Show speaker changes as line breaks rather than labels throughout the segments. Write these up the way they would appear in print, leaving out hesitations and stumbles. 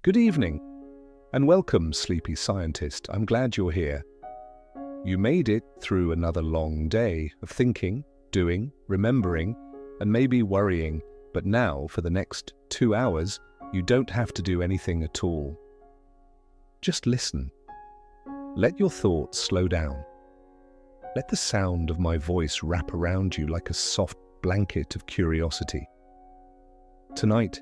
Good evening, and welcome, sleepy scientist. I'm glad you're here. You made it through another long day of thinking, doing, remembering, and maybe worrying, but now, for the next 2 hours, you don't have to do anything at all. Just listen. Let your thoughts slow down. Let the sound of my voice wrap around you like a soft blanket of curiosity. Tonight,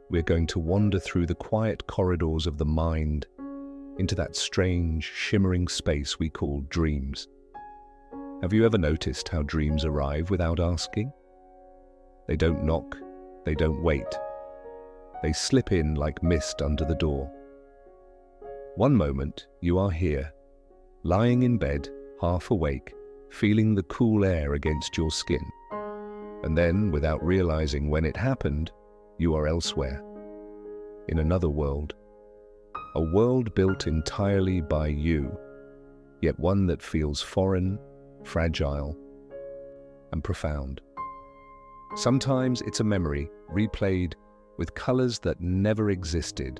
we're going to wander through the quiet corridors of the mind into that strange, shimmering space we call dreams. Have you ever noticed how dreams arrive without asking? They don't knock, they don't wait. They slip in like mist under the door. One moment, you are here, lying in bed, half awake, feeling the cool air against your skin. And then, without realizing when it happened, you are elsewhere, in another world. A world built entirely by you, yet one that feels foreign, fragile, and profound. Sometimes it's a memory replayed with colors that never existed.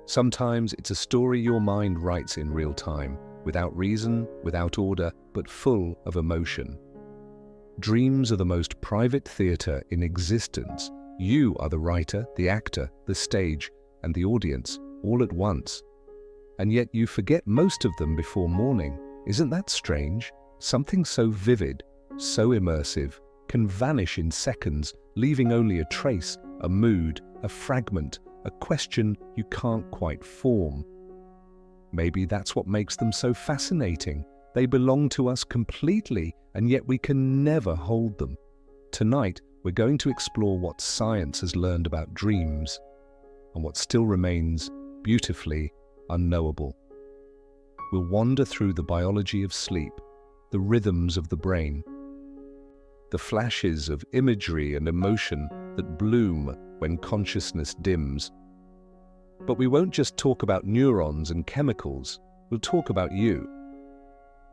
Sometimes it's a story your mind writes in real time, without reason, without order, but full of emotion. Dreams are the most private theater in existence. You are the writer, the actor, the stage, and the audience, all at once. And yet you forget most of them before morning. Isn't that strange? Something so vivid, so immersive, can vanish in seconds, leaving only a trace, a mood, a fragment, a question you can't quite form. Maybe that's what makes them so fascinating. They belong to us completely, and yet we can never hold them. Tonight, we're going to explore what science has learned about dreams and what still remains beautifully unknowable. We'll wander through the biology of sleep, the rhythms of the brain, the flashes of imagery and emotion that bloom when consciousness dims. But we won't just talk about neurons and chemicals, we'll talk about you,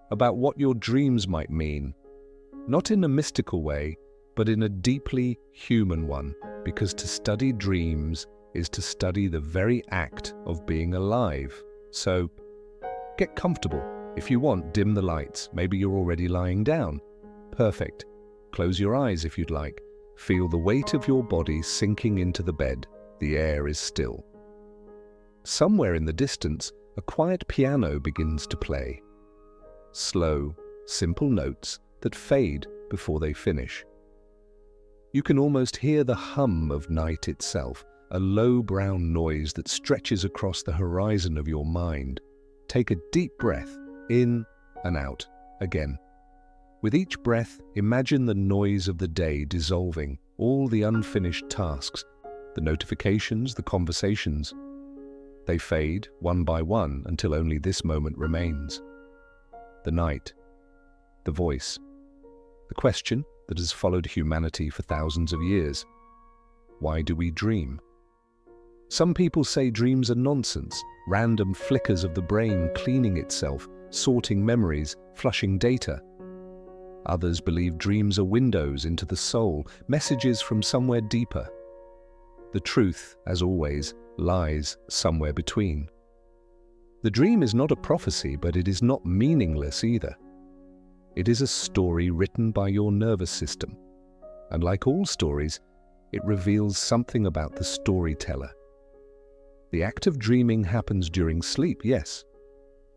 about what your dreams might mean, not in a mystical way, but in a deeply human one, because to study dreams is to study the very act of being alive. So, get comfortable. If you want, dim the lights. Maybe you're already lying down. Perfect. Close your eyes if you'd like. Feel the weight of your body sinking into the bed. The air is still. Somewhere in the distance, a quiet piano begins to play. Slow, simple notes that fade before they finish. You can almost hear the hum of night itself, a low brown noise that stretches across the horizon of your mind. Take a deep breath, in and out, again. With each breath, imagine the noise of the day dissolving, all the unfinished tasks, the notifications, the conversations. They fade, one by one, until only this moment remains. The night, the voice, the question that has followed humanity for thousands of years. Why do we dream? Some people say dreams are nonsense, random flickers of the brain cleaning itself, sorting memories, flushing data. Others believe dreams are windows into the soul, messages from somewhere deeper. The truth, as always, lies somewhere between. The dream is not a prophecy, but it is not meaningless either. It is a story written by your nervous system, and like all stories, it reveals something about the storyteller. The act of dreaming happens during sleep, yes,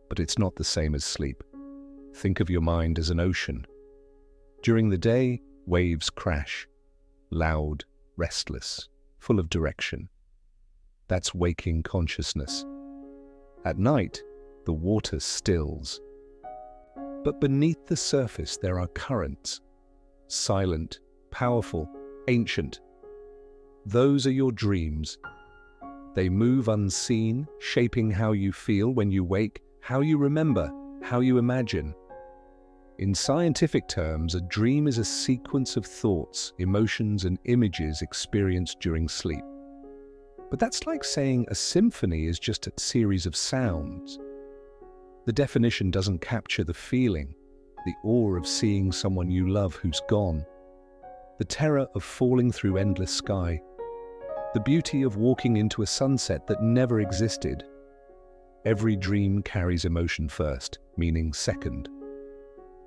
but it's not the same as sleep. Think of your mind as an ocean. During the day, waves crash, loud, restless, full of direction. That's waking consciousness. At night, the water stills. But beneath the surface there are currents, silent, powerful, ancient. Those are your dreams. They move unseen, shaping how you feel when you wake, how you remember, how you imagine. In scientific terms, a dream is a sequence of thoughts, emotions, and images experienced during sleep. But that's like saying a symphony is just a series of sounds. The definition doesn't capture the feeling, the awe of seeing someone you love who's gone, the terror of falling through endless sky, the beauty of walking into a sunset that never existed. Every dream carries emotion first, meaning second.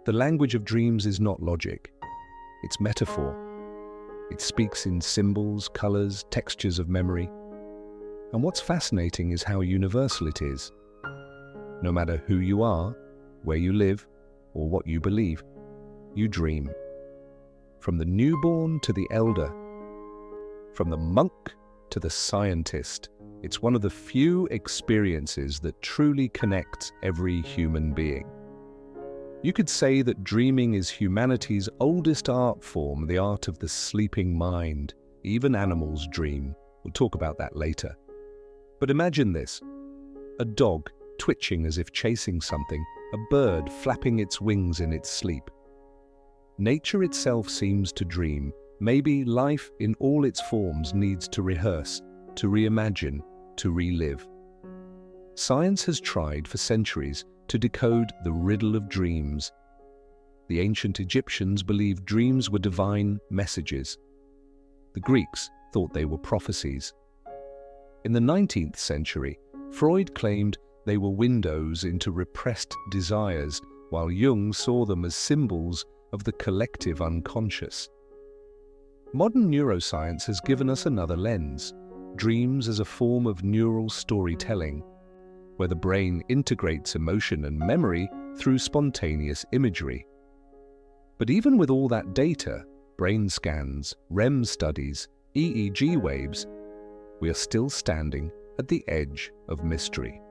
The language of dreams is not logic, it's metaphor. It speaks in symbols, colors, textures of memory. And what's fascinating is how universal it is. No matter who you are, where you live, or what you believe, you dream. From the newborn to the elder, from the monk to the scientist, it's one of the few experiences that truly connects every human being. You could say that dreaming is humanity's oldest art form, the art of the sleeping mind. Even animals dream. We'll talk about that later. But imagine this: a dog twitching as if chasing something, a bird flapping its wings in its sleep. Nature itself seems to dream. Maybe life in all its forms needs to rehearse, to reimagine, to relive. Science has tried for centuries to decode the riddle of dreams. The ancient Egyptians believed dreams were divine messages. The Greeks thought they were prophecies. In the 19th century, Freud claimed they were windows into repressed desires, while Jung saw them as symbols of the collective unconscious. Modern neuroscience has given us another lens: dreams as a form of neural storytelling, where the brain integrates emotion and memory through spontaneous imagery. But even with all that data, brain scans, REM studies, EEG waves, we are still standing at the edge of mystery.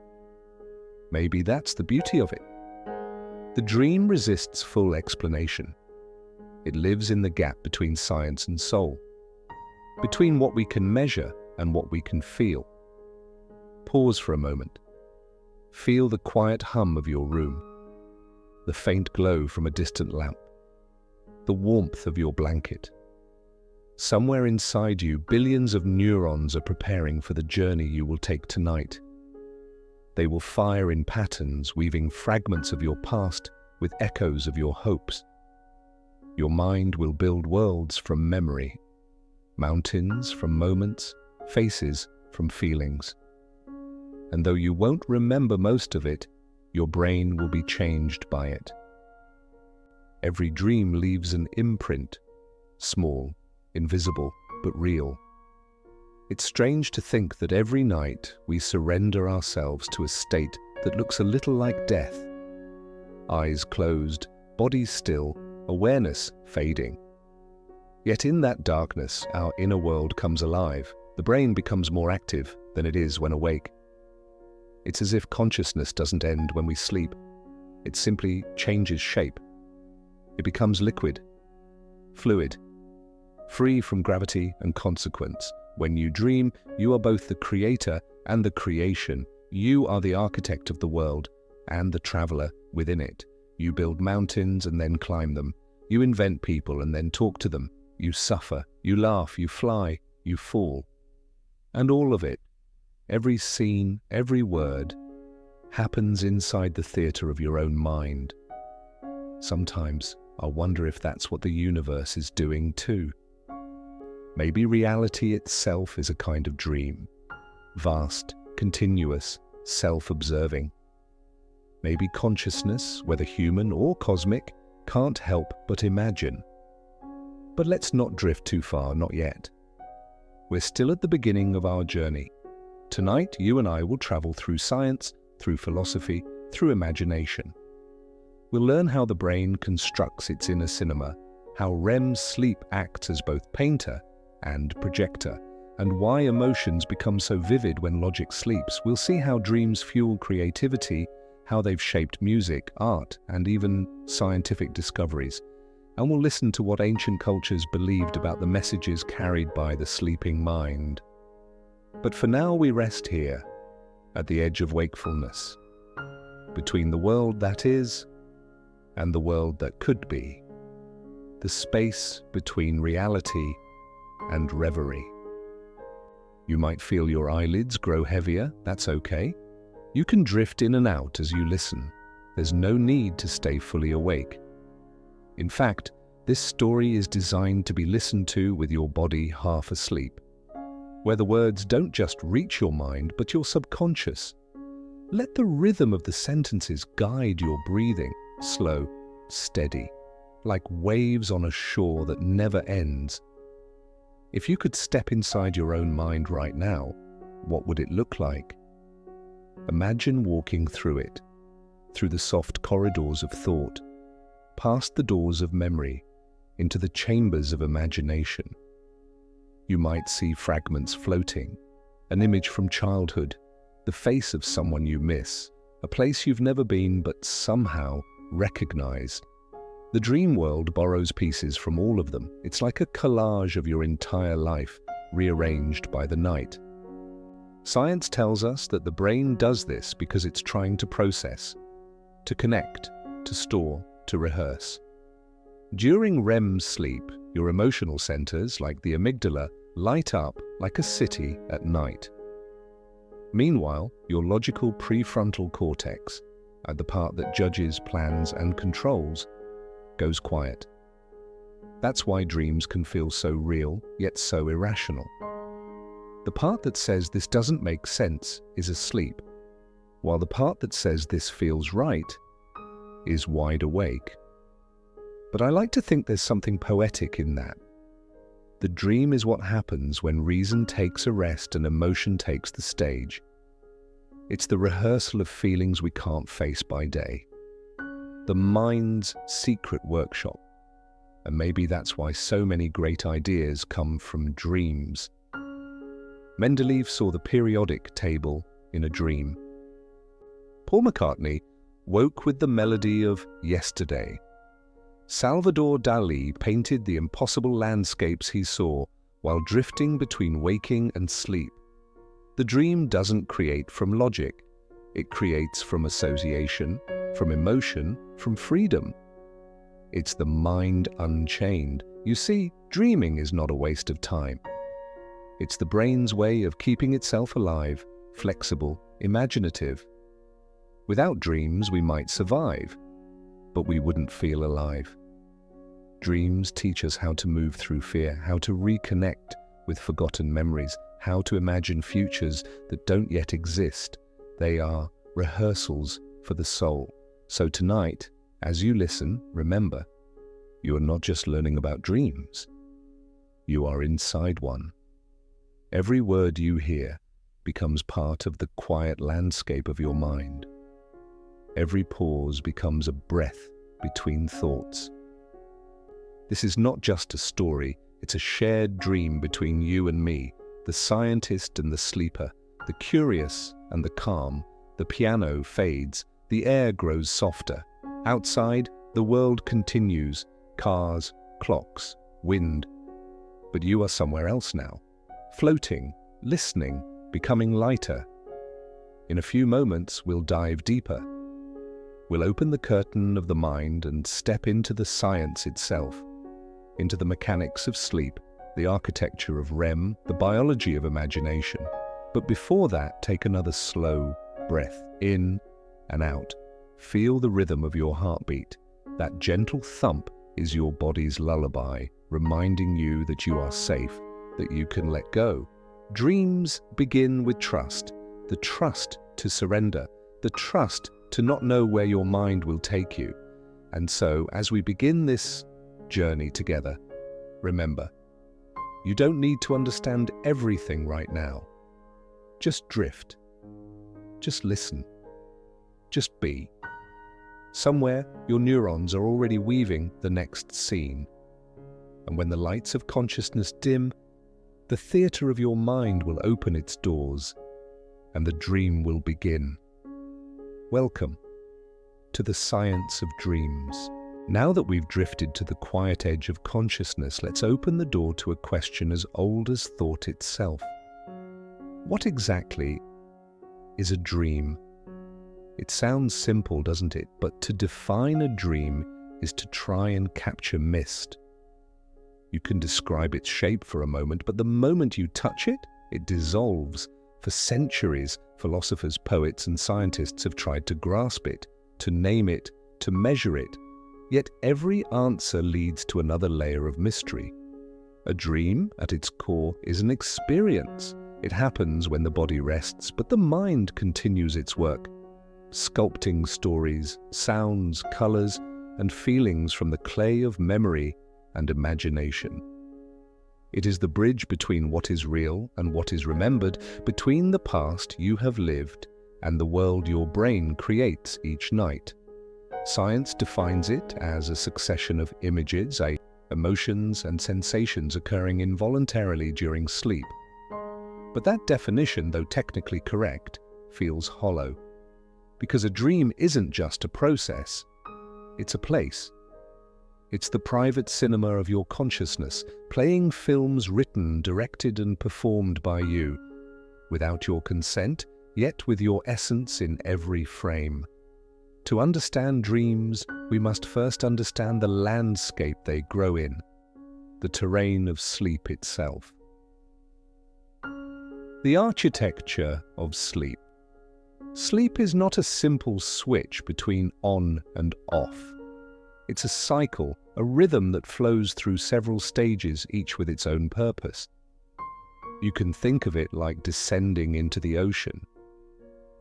Maybe that's the beauty of it. The dream resists full explanation. It lives in the gap between science and soul, between what we can measure and what we can feel. Pause for a moment. Feel the quiet hum of your room, the faint glow from a distant lamp, the warmth of your blanket. Somewhere inside you, billions of neurons are preparing for the journey you will take tonight. They will fire in patterns, weaving fragments of your past with echoes of your hopes. Your mind will build worlds from memory, mountains from moments, faces from feelings. And though you won't remember most of it, your brain will be changed by it. Every dream leaves an imprint, small, invisible, but real. It's strange to think that every night we surrender ourselves to a state that looks a little like death. Eyes closed, body still, awareness fading. Yet in that darkness, our inner world comes alive. The brain becomes more active than it is when awake. It's as if consciousness doesn't end when we sleep. It simply changes shape. It becomes liquid, fluid, free from gravity and consequence. When you dream, you are both the creator and the creation. You are the architect of the world and the traveler within it. You build mountains and then climb them. You invent people and then talk to them. You suffer, you laugh, you fly, you fall. And all of it, every scene, every word, happens inside the theater of your own mind. Sometimes I wonder if that's what the universe is doing too. Maybe reality itself is a kind of dream, vast, continuous, self-observing. Maybe consciousness, whether human or cosmic, can't help but imagine. But let's not drift too far, not yet. We're still at the beginning of our journey. Tonight, you and I will travel through science, through philosophy, through imagination. We'll learn how the brain constructs its inner cinema, how REM sleep acts as both painter and projector, and why emotions become so vivid when logic sleeps. We'll see how dreams fuel creativity, how they've shaped music, art, and even scientific discoveries. And we'll listen to what ancient cultures believed about the messages carried by the sleeping mind. But for now, we rest here, at the edge of wakefulness, between the world that is and the world that could be, the space between reality and reverie. You might feel your eyelids grow heavier. That's okay. You can drift in and out as you listen. There's no need to stay fully awake. In fact, this story is designed to be listened to with your body half asleep. where the words don't just reach your mind, but your subconscious. Let the rhythm of the sentences guide your breathing, slow, steady, like waves on a shore that never ends. If you could step inside your own mind right now, what would it look like? Imagine walking through it, through the soft corridors of thought, past the doors of memory, into the chambers of imagination. You might see fragments floating, an image from childhood, the face of someone you miss, a place you've never been but somehow recognized. The dream world borrows pieces from all of them. It's like a collage of your entire life, rearranged by the night. Science tells us that the brain does this because it's trying to process, to connect, to store, to rehearse. During REM sleep, your emotional centers, like the amygdala, light up like a city at night. Meanwhile, your logical prefrontal cortex, the part that judges, plans, and controls, goes quiet. That's why dreams can feel so real, yet so irrational. The part that says this doesn't make sense is asleep, while the part that says this feels right is wide awake. But I like to think there's something poetic in that. The dream is what happens when reason takes a rest and emotion takes the stage. It's the rehearsal of feelings we can't face by day. The mind's secret workshop. And maybe that's why so many great ideas come from dreams. Mendeleev saw the periodic table in a dream. Paul McCartney woke with the melody of Yesterday. Salvador Dali painted the impossible landscapes he saw while drifting between waking and sleep. The dream doesn't create from logic. It creates from association, from emotion, from freedom. It's the mind unchained. You see, dreaming is not a waste of time. It's the brain's way of keeping itself alive, flexible, imaginative. Without dreams, we might survive, but we wouldn't feel alive. Dreams teach us how to move through fear, how to reconnect with forgotten memories, how to imagine futures that don't yet exist. They are rehearsals for the soul. So tonight, as you listen, remember, you are not just learning about dreams. You are inside one. Every word you hear becomes part of the quiet landscape of your mind. Every pause becomes a breath between thoughts. This is not just a story, it's a shared dream between you and me, the scientist and the sleeper, the curious and the calm. The piano fades, the air grows softer. Outside, the world continues, cars, clocks, wind. But you are somewhere else now, floating, listening, becoming lighter. In a few moments, we'll dive deeper. We'll open the curtain of the mind and step into the science itself, into the mechanics of sleep, the architecture of REM, the biology of imagination. But before that, take another slow breath in and out. Feel the rhythm of your heartbeat. That gentle thump is your body's lullaby, reminding you that you are safe, that you can let go. Dreams begin with trust, the trust to surrender, the trust to not know where your mind will take you. And so, as we begin this journey together, remember, you don't need to understand everything right now. Just drift. Just listen. Just be. Somewhere, your neurons are already weaving the next scene. And when the lights of consciousness dim, the theater of your mind will open its doors, and the dream will begin. Welcome to the science of dreams. Now that we've drifted to the quiet edge of consciousness, let's open the door to a question as old as thought itself. What exactly is a dream? It sounds simple, doesn't it? But to define a dream is to try and capture mist. You can describe its shape for a moment, but the moment you touch it, it dissolves. For centuries, philosophers, poets, and scientists have tried to grasp it, to name it, to measure it. Yet every answer leads to another layer of mystery. A dream, at its core, is an experience. It happens when the body rests, but the mind continues its work, sculpting stories, sounds, colors, and feelings from the clay of memory and imagination. It is the bridge between what is real and what is remembered, between the past you have lived and the world your brain creates each night. Science defines it as a succession of images, emotions, and sensations occurring involuntarily during sleep. But that definition, though technically correct, feels hollow. Because a dream isn't just a process, it's a place. It's the private cinema of your consciousness, playing films written, directed, and performed by you, without your consent, yet with your essence in every frame. To understand dreams, we must first understand the landscape they grow in, the terrain of sleep itself. The architecture of sleep. Sleep is not a simple switch between on and off. It's a cycle, a rhythm that flows through several stages, each with its own purpose. You can think of it like descending into the ocean.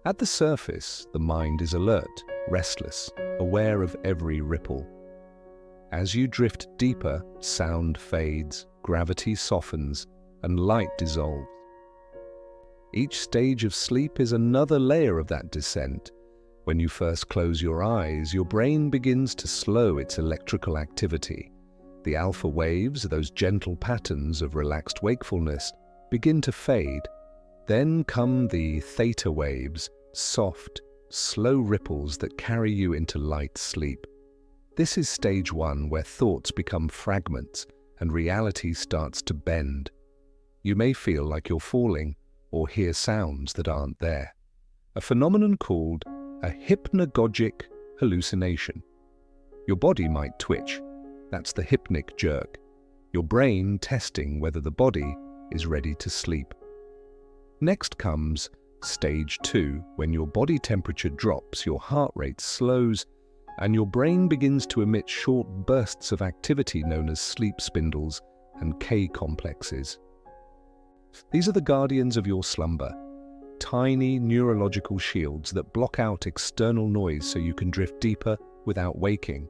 At the surface, the mind is alert, restless, aware of every ripple. As you drift deeper, sound fades, gravity softens, and light dissolves. Each stage of sleep is another layer of that descent. When you first close your eyes, your brain begins to slow its electrical activity. The alpha waves, those gentle patterns of relaxed wakefulness, begin to fade. Then come the theta waves, soft, slow ripples that carry you into light sleep. This is stage one, where thoughts become fragments and reality starts to bend. You may feel like you're falling or hear sounds that aren't there. A phenomenon called a hypnagogic hallucination. Your body might twitch. That's the hypnic jerk. Your brain testing whether the body is ready to sleep. Next comes stage two, when your body temperature drops, your heart rate slows, and your brain begins to emit short bursts of activity known as sleep spindles and K complexes. These are the guardians of your slumber, tiny neurological shields that block out external noise so you can drift deeper without waking.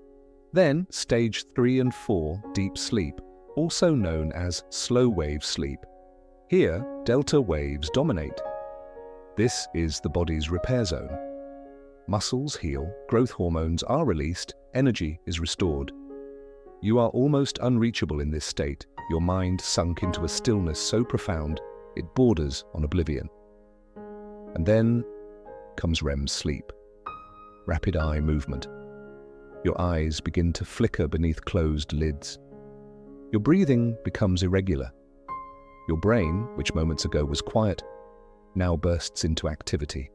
Then, stage 3 and 4, deep sleep, also known as slow wave sleep. Here, delta waves dominate. This is the body's repair zone. Muscles heal, growth hormones are released, energy is restored. You are almost unreachable in this state, your mind sunk into a stillness so profound it borders on oblivion. And then comes REM sleep. Rapid eye movement. Your eyes begin to flicker beneath closed lids. Your breathing becomes irregular. Your brain, which moments ago was quiet, now bursts into activity.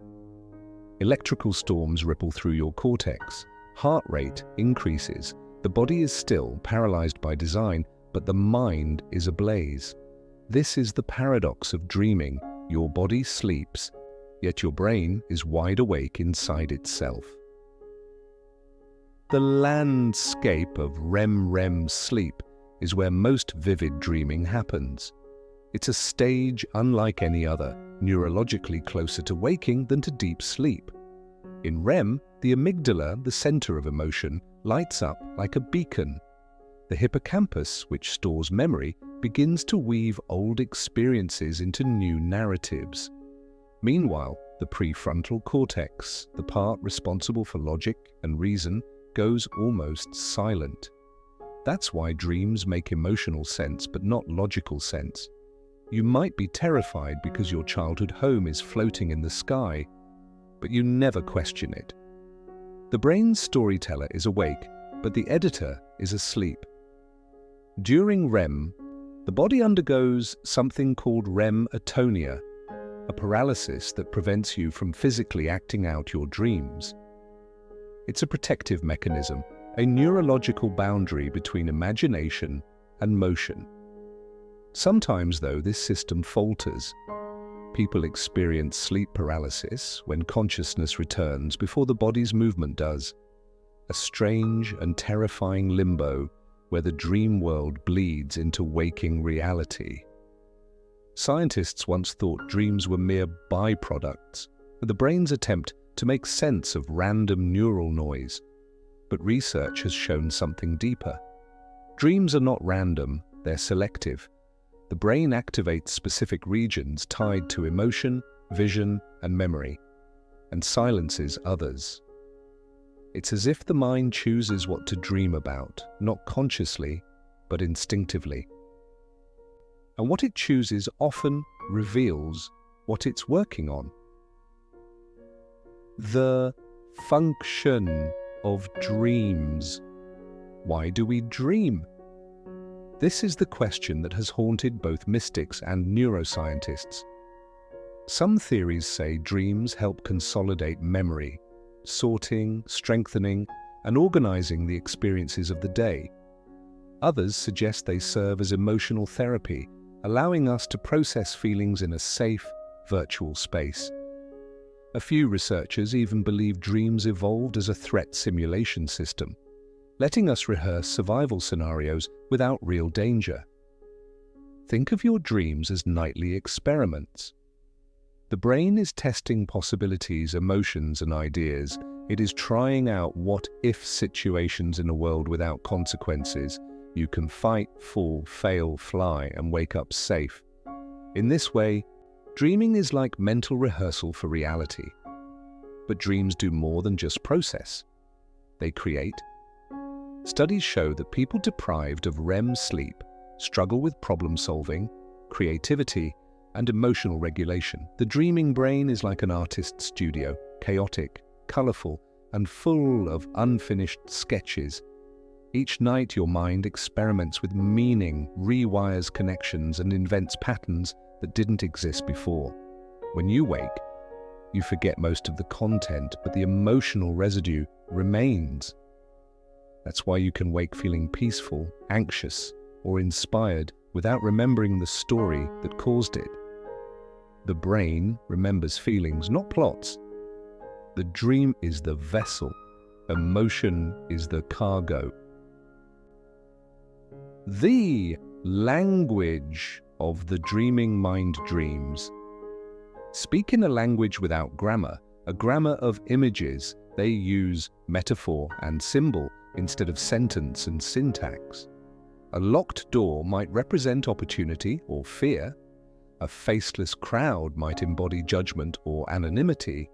Electrical storms ripple through your cortex. Heart rate increases. The body is still, paralyzed by design, but the mind is ablaze. This is the paradox of dreaming. Your body sleeps, yet your brain is wide awake inside itself. The landscape of REM sleep is where most vivid dreaming happens. It's a stage unlike any other, neurologically closer to waking than to deep sleep. In REM, the amygdala, the center of emotion, lights up like a beacon. The hippocampus, which stores memory, begins to weave old experiences into new narratives. Meanwhile, the prefrontal cortex, the part responsible for logic and reason, goes almost silent. That's why dreams make emotional sense but not logical sense. You might be terrified because your childhood home is floating in the sky, but you never question it. The brain's storyteller is awake, but the editor is asleep. During REM, the body undergoes something called REM atonia, a paralysis that prevents you from physically acting out your dreams. It's a protective mechanism, a neurological boundary between imagination and motion. Sometimes, though, this system falters. People experience sleep paralysis when consciousness returns before the body's movement does. A strange and terrifying limbo where the dream world bleeds into waking reality. Scientists once thought dreams were mere byproducts of the brain's attempt to make sense of random neural noise. But research has shown something deeper. Dreams are not random, they're selective. The brain activates specific regions tied to emotion, vision, and memory, and silences others. It's as if the mind chooses what to dream about, not consciously, but instinctively. And what it chooses often reveals what it's working on. The function of dreams. Why do we dream? This is the question that has haunted both mystics and neuroscientists. Some theories say dreams help consolidate memory, sorting, strengthening, and organizing the experiences of the day. Others suggest they serve as emotional therapy, allowing us to process feelings in a safe, virtual space. A few researchers even believe dreams evolved as a threat simulation system, letting us rehearse survival scenarios without real danger. Think of your dreams as nightly experiments. The brain is testing possibilities, emotions, and ideas. It is trying out what-if situations in a world without consequences. You can fight, fall, fail, fly, and wake up safe. In this way, dreaming is like mental rehearsal for reality. But dreams do more than just process. They create. Studies show that people deprived of REM sleep struggle with problem-solving, creativity, and emotional regulation. The dreaming brain is like an artist's studio, chaotic, colorful, and full of unfinished sketches. Each night your mind experiments with meaning, rewires connections, and invents patterns that didn't exist before. When you wake, you forget most of the content, but the emotional residue remains. That's why you can wake feeling peaceful, anxious, or inspired without remembering the story that caused it. The brain remembers feelings, not plots. The dream is the vessel. Emotion is the cargo. The language of the dreaming mind dreams. Speak in a language without grammar, a grammar of images. They use metaphor and symbol instead of sentence and syntax. A locked door might represent opportunity or fear. A faceless crowd might embody judgment or anonymity.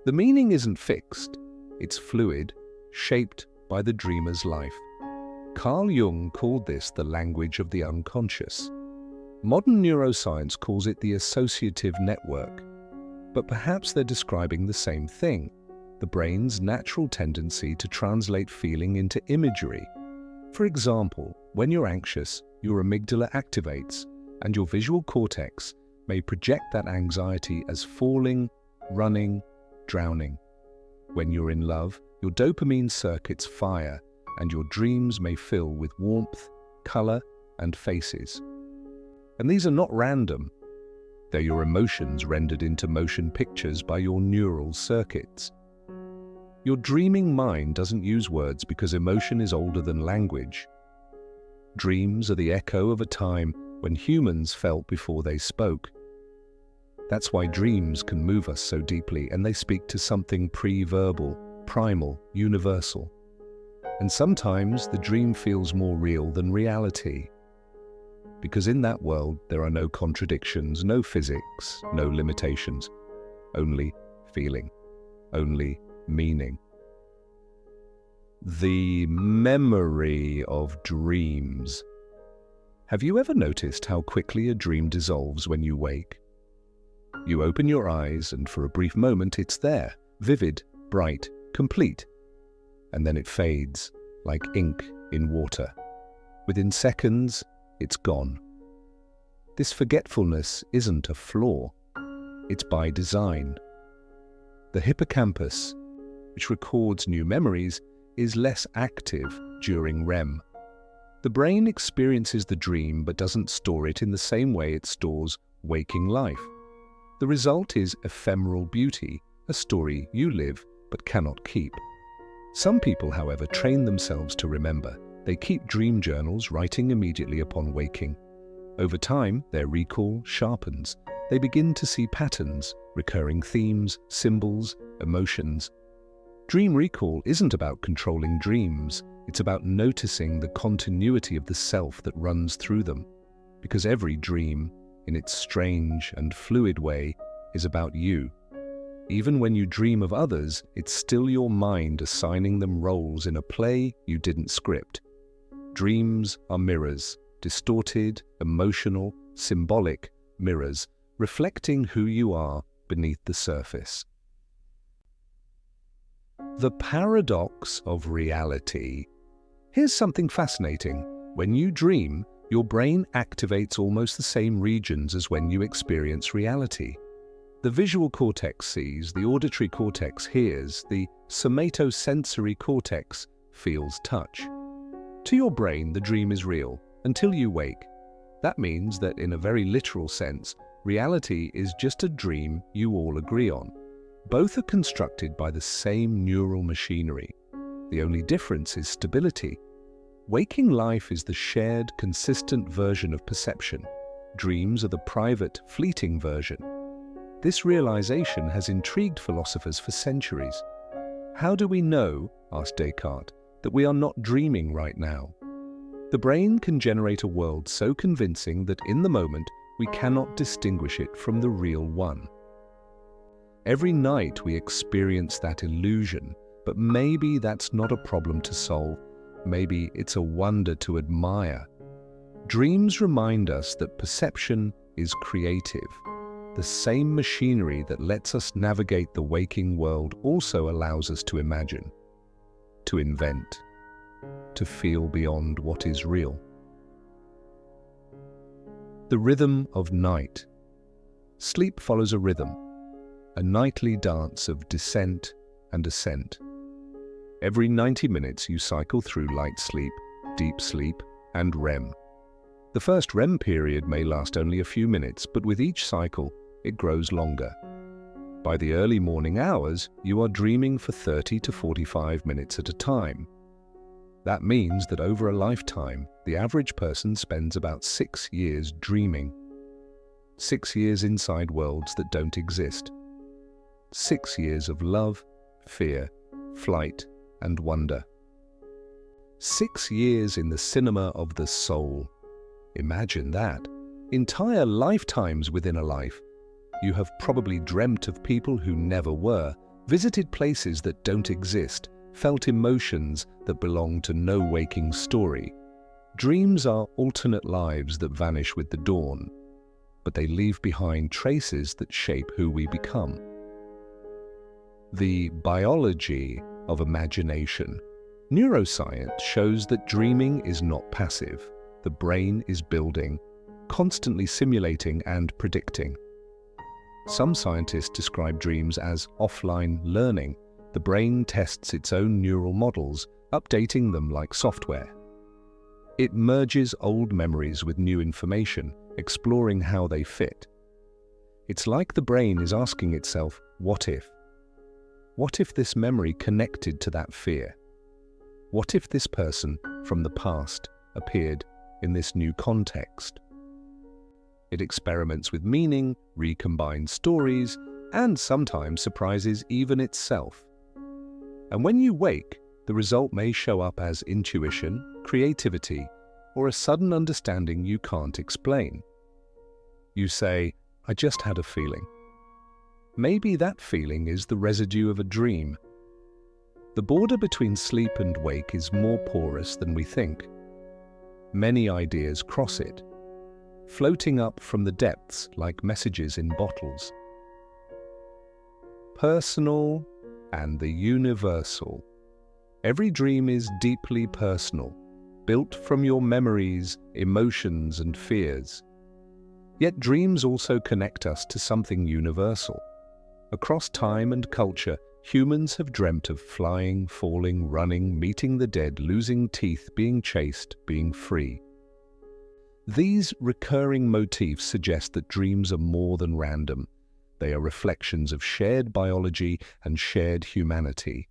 The meaning isn't fixed. It's fluid, shaped by the dreamer's life. Carl Jung called this the language of the unconscious. Modern neuroscience calls it the associative network. But perhaps they're describing the same thing, the brain's natural tendency to translate feeling into imagery. For example, when you're anxious, your amygdala activates, and your visual cortex may project that anxiety as falling, running, drowning. When you're in love, your dopamine circuits fire, and your dreams may fill with warmth, color, and faces. And these are not random. They're your emotions rendered into motion pictures by your neural circuits. Your dreaming mind doesn't use words because emotion is older than language. Dreams are the echo of a time when humans felt before they spoke. That's why dreams can move us so deeply, and they speak to something pre-verbal, primal, universal. And sometimes the dream feels more real than reality. Because in that world, there are no contradictions, no physics, no limitations, only feeling, only meaning. The memory of dreams. Have you ever noticed how quickly a dream dissolves when you wake? You open your eyes, and for a brief moment it's there, vivid, bright, complete. And then it fades, like ink in water. Within seconds, it's gone. This forgetfulness isn't a flaw. It's by design. The hippocampus, which records new memories, is less active during REM. The brain experiences the dream but doesn't store it in the same way it stores waking life. The result is ephemeral beauty, a story you live but cannot keep. Some people, however, train themselves to remember. They keep dream journals, writing immediately upon waking. Over time, their recall sharpens. They begin to see patterns, recurring themes, symbols, emotions. Dream recall isn't about controlling dreams. It's about noticing the continuity of the self that runs through them. Because every dream, in its strange and fluid way, is about you. Even when you dream of others, it's still your mind assigning them roles in a play you didn't script. Dreams are mirrors, distorted, emotional, symbolic mirrors, reflecting who you are beneath the surface. The paradox of reality. Here's something fascinating. When you dream, your brain activates almost the same regions as when you experience reality. The visual cortex sees, the auditory cortex hears, the somatosensory cortex feels touch. To your brain, the dream is real until you wake. That means that in a very literal sense, reality is just a dream you all agree on. Both are constructed by the same neural machinery. The only difference is stability. Waking life is the shared, consistent version of perception. Dreams are the private, fleeting version. This realization has intrigued philosophers for centuries. How do we know, asked Descartes, that we are not dreaming right now? The brain can generate a world so convincing that in the moment we cannot distinguish it from the real one. Every night we experience that illusion, but maybe that's not a problem to solve. Maybe it's a wonder to admire. Dreams remind us that perception is creative. The same machinery that lets us navigate the waking world also allows us to imagine, to invent, to feel beyond what is real. The rhythm of night. Sleep follows a rhythm, a nightly dance of descent and ascent. Every 90 minutes you cycle through light sleep, deep sleep, and REM. The first REM period may last only a few minutes, but with each cycle, it grows longer. By the early morning hours, you are dreaming for 30 to 45 minutes at a time. That means that over a lifetime, the average person spends about 6 years dreaming. 6 years inside worlds that don't exist. 6 years of love, fear, flight, and wonder. 6 years in the cinema of the soul. Imagine that. Entire lifetimes within a life. You have probably dreamt of people who never were, visited places that don't exist, felt emotions that belong to no waking story. Dreams are alternate lives that vanish with the dawn, but they leave behind traces that shape who we become. The biology of imagination. Neuroscience shows that dreaming is not passive. The brain is building, constantly simulating and predicting. Some scientists describe dreams as offline learning. The brain tests its own neural models, updating them like software. It merges old memories with new information, exploring how they fit. It's like the brain is asking itself, what if? What if this memory connected to that fear? What if this person from the past appeared in this new context? It experiments with meaning, recombines stories, and sometimes surprises even itself. And when you wake, the result may show up as intuition, creativity, or a sudden understanding you can't explain. You say, I just had a feeling. Maybe that feeling is the residue of a dream. The border between sleep and wake is more porous than we think. Many ideas cross it, floating up from the depths like messages in bottles. Personal and the universal. Every dream is deeply personal, built from your memories, emotions, and fears. Yet dreams also connect us to something universal. Across time and culture, humans have dreamt of flying, falling, running, meeting the dead, losing teeth, being chased, being free. These recurring motifs suggest that dreams are more than random. They are reflections of shared biology and shared humanity.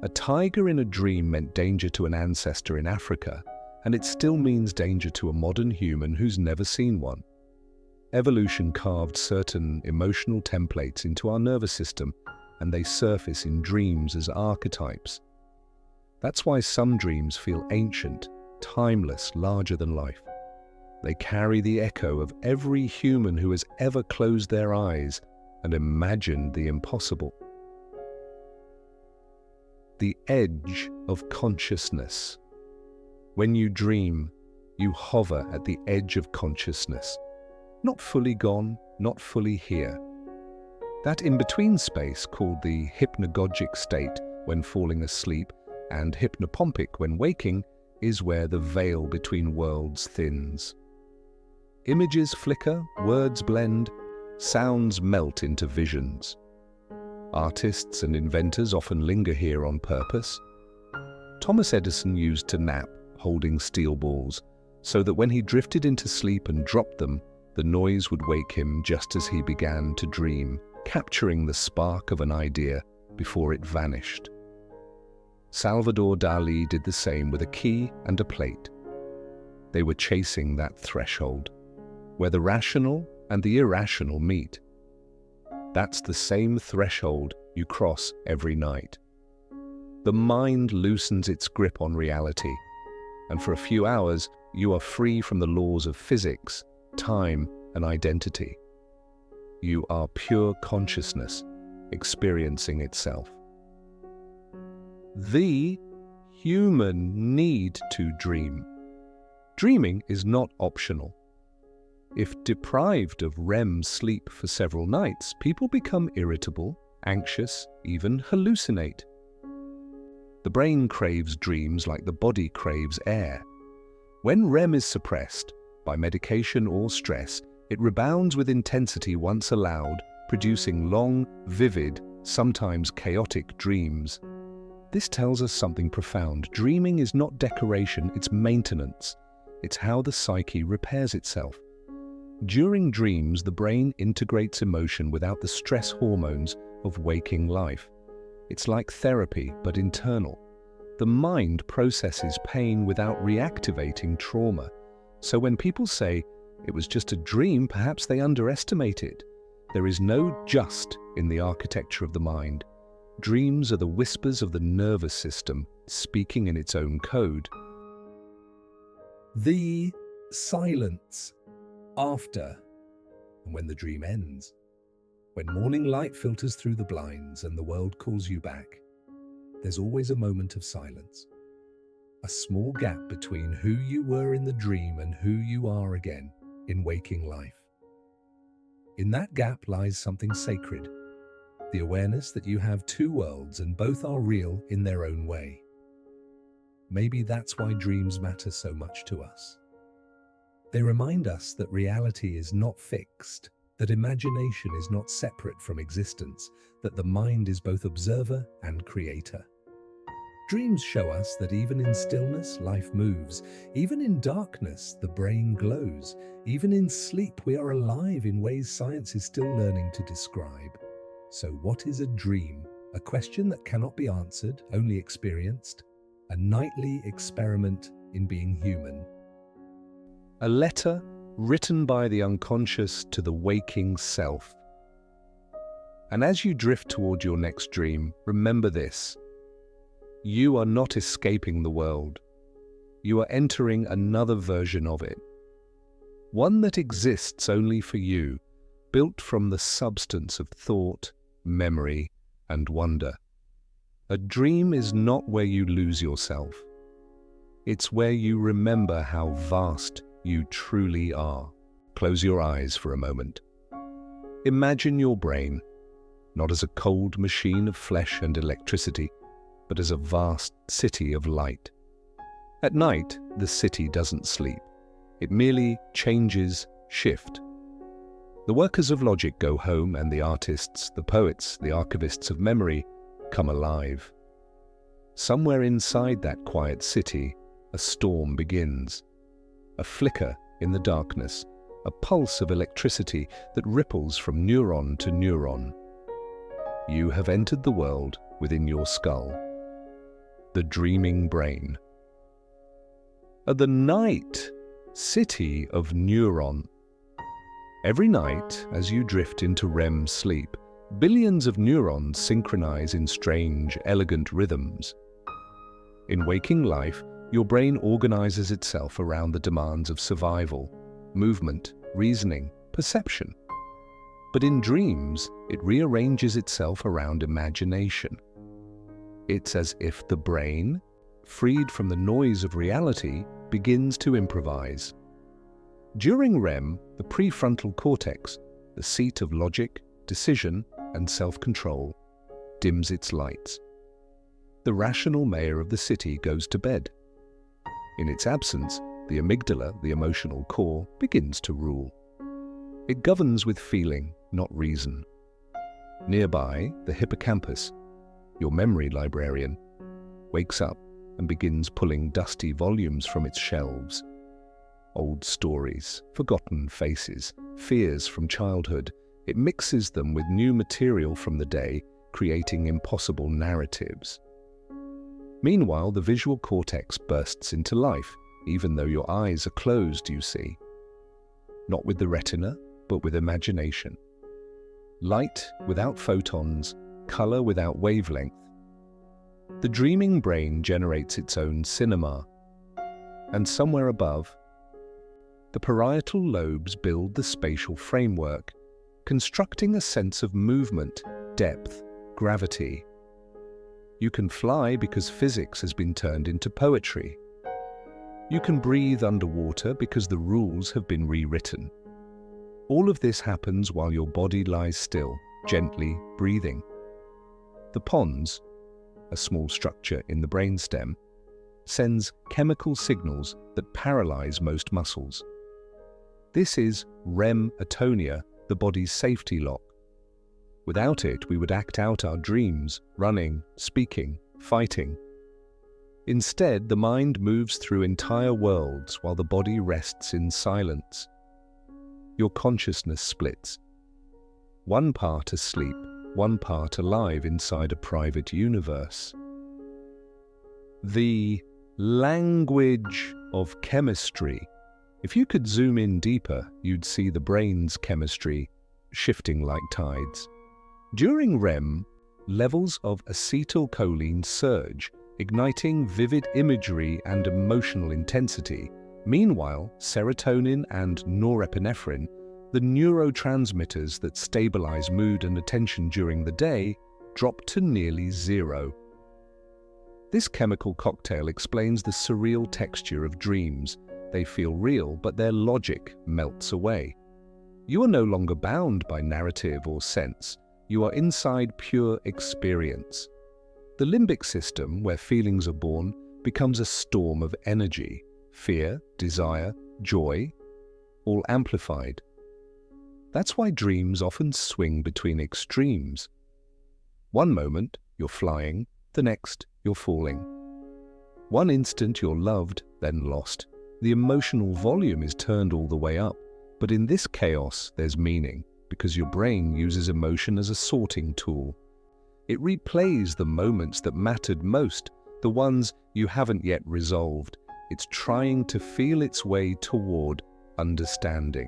A tiger in a dream meant danger to an ancestor in Africa, and it still means danger to a modern human who's never seen one. Evolution carved certain emotional templates into our nervous system, and they surface in dreams as archetypes. That's why some dreams feel ancient, timeless, larger than life. They carry the echo of every human who has ever closed their eyes and imagined the impossible. The edge of consciousness. When you dream, you hover at the edge of consciousness. Not fully gone, not fully here. That in-between space, called the hypnagogic state when falling asleep and hypnopompic when waking, is where the veil between worlds thins. Images flicker, words blend, sounds melt into visions. Artists and inventors often linger here on purpose. Thomas Edison used to nap, holding steel balls, so that when he drifted into sleep and dropped them, the noise would wake him just as he began to dream, capturing the spark of an idea before it vanished. Salvador Dali did the same with a key and a plate. They were chasing that threshold, where the rational and the irrational meet. That's the same threshold you cross every night. The mind loosens its grip on reality, and for a few hours you are free from the laws of physics, time, and identity. You are pure consciousness, experiencing itself. The human need to dream. Dreaming is not optional. If deprived of REM sleep for several nights, people become irritable, anxious, even hallucinate. The brain craves dreams like the body craves air. When REM is suppressed, by medication or stress, it rebounds with intensity once allowed, producing long, vivid, sometimes chaotic dreams. This tells us something profound. Dreaming is not decoration, it's maintenance. It's how the psyche repairs itself. During dreams, the brain integrates emotion without the stress hormones of waking life. It's like therapy, but internal. The mind processes pain without reactivating trauma. So when people say, it was just a dream, perhaps they underestimate it. There is no just in the architecture of the mind. Dreams are the whispers of the nervous system, speaking in its own code. The silence after and when the dream ends. When morning light filters through the blinds and the world calls you back, there's always a moment of silence. A small gap between who you were in the dream and who you are again in waking life. In that gap lies something sacred, the awareness that you have two worlds and both are real in their own way. Maybe that's why dreams matter so much to us. They remind us that reality is not fixed, that imagination is not separate from existence, that the mind is both observer and creator. Dreams show us that even in stillness, life moves. Even in darkness, the brain glows. Even in sleep, we are alive in ways science is still learning to describe. So what is a dream? A question that cannot be answered, only experienced. A nightly experiment in being human. A letter written by the unconscious to the waking self. And as you drift toward your next dream, remember this. You are not escaping the world. You are entering another version of it. One that exists only for you, built from the substance of thought, memory, and wonder. A dream is not where you lose yourself. It's where you remember how vast you truly are. Close your eyes for a moment. Imagine your brain, not as a cold machine of flesh and electricity, but as a vast city of light. At night, the city doesn't sleep. It merely changes shift. The workers of logic go home, and the artists, the poets, the archivists of memory come alive. Somewhere inside that quiet city, a storm begins. A flicker in the darkness, a pulse of electricity that ripples from neuron to neuron. You have entered the world within your skull. the dreaming brain. The night city of neuron. Every night, as you drift into REM sleep, billions of neurons synchronize in strange, elegant rhythms. In waking life, your brain organizes itself around the demands of survival, movement, reasoning, perception. But in dreams, it rearranges itself around imagination. It's as if the brain, freed from the noise of reality, begins to improvise. During REM, the prefrontal cortex, the seat of logic, decision, and self-control, dims its lights. The rational mayor of the city goes to bed. In its absence, the amygdala, the emotional core, begins to rule. It governs with feeling, not reason. Nearby, the hippocampus, your memory librarian, wakes up and begins pulling dusty volumes from its shelves. Old stories, forgotten faces, fears from childhood. It mixes them with new material from the day, creating impossible narratives. Meanwhile, the visual cortex bursts into life, even though your eyes are closed, you see. Not with the retina, but with imagination. Light without photons, color without wavelength. The dreaming brain generates its own cinema. And somewhere above, the parietal lobes build the spatial framework, constructing a sense of movement, depth, gravity. You can fly because physics has been turned into poetry. You can breathe underwater because the rules have been rewritten. All of this happens while your body lies still, gently breathing. The pons, a small structure in the brainstem, sends chemical signals that paralyze most muscles. This is REM atonia, the body's safety lock. Without it, we would act out our dreams, running, speaking, fighting. Instead, the mind moves through entire worlds while the body rests in silence. Your consciousness splits. One part asleep, one part alive inside a private universe. The language of chemistry. If you could zoom in deeper, you'd see the brain's chemistry shifting like tides. During REM, levels of acetylcholine surge, igniting vivid imagery and emotional intensity. Meanwhile, serotonin and norepinephrine, the neurotransmitters that stabilize mood and attention during the day, drop to nearly zero. This chemical cocktail explains the surreal texture of dreams. They feel real, but their logic melts away. You are no longer bound by narrative or sense. You are inside pure experience. The limbic system, where feelings are born, becomes a storm of energy. Fear, desire, joy, all amplified. That's why dreams often swing between extremes. One moment, you're flying, the next, you're falling. One instant you're loved, then lost. The emotional volume is turned all the way up. But in this chaos, there's meaning, because your brain uses emotion as a sorting tool. It replays the moments that mattered most, the ones you haven't yet resolved. It's trying to feel its way toward understanding.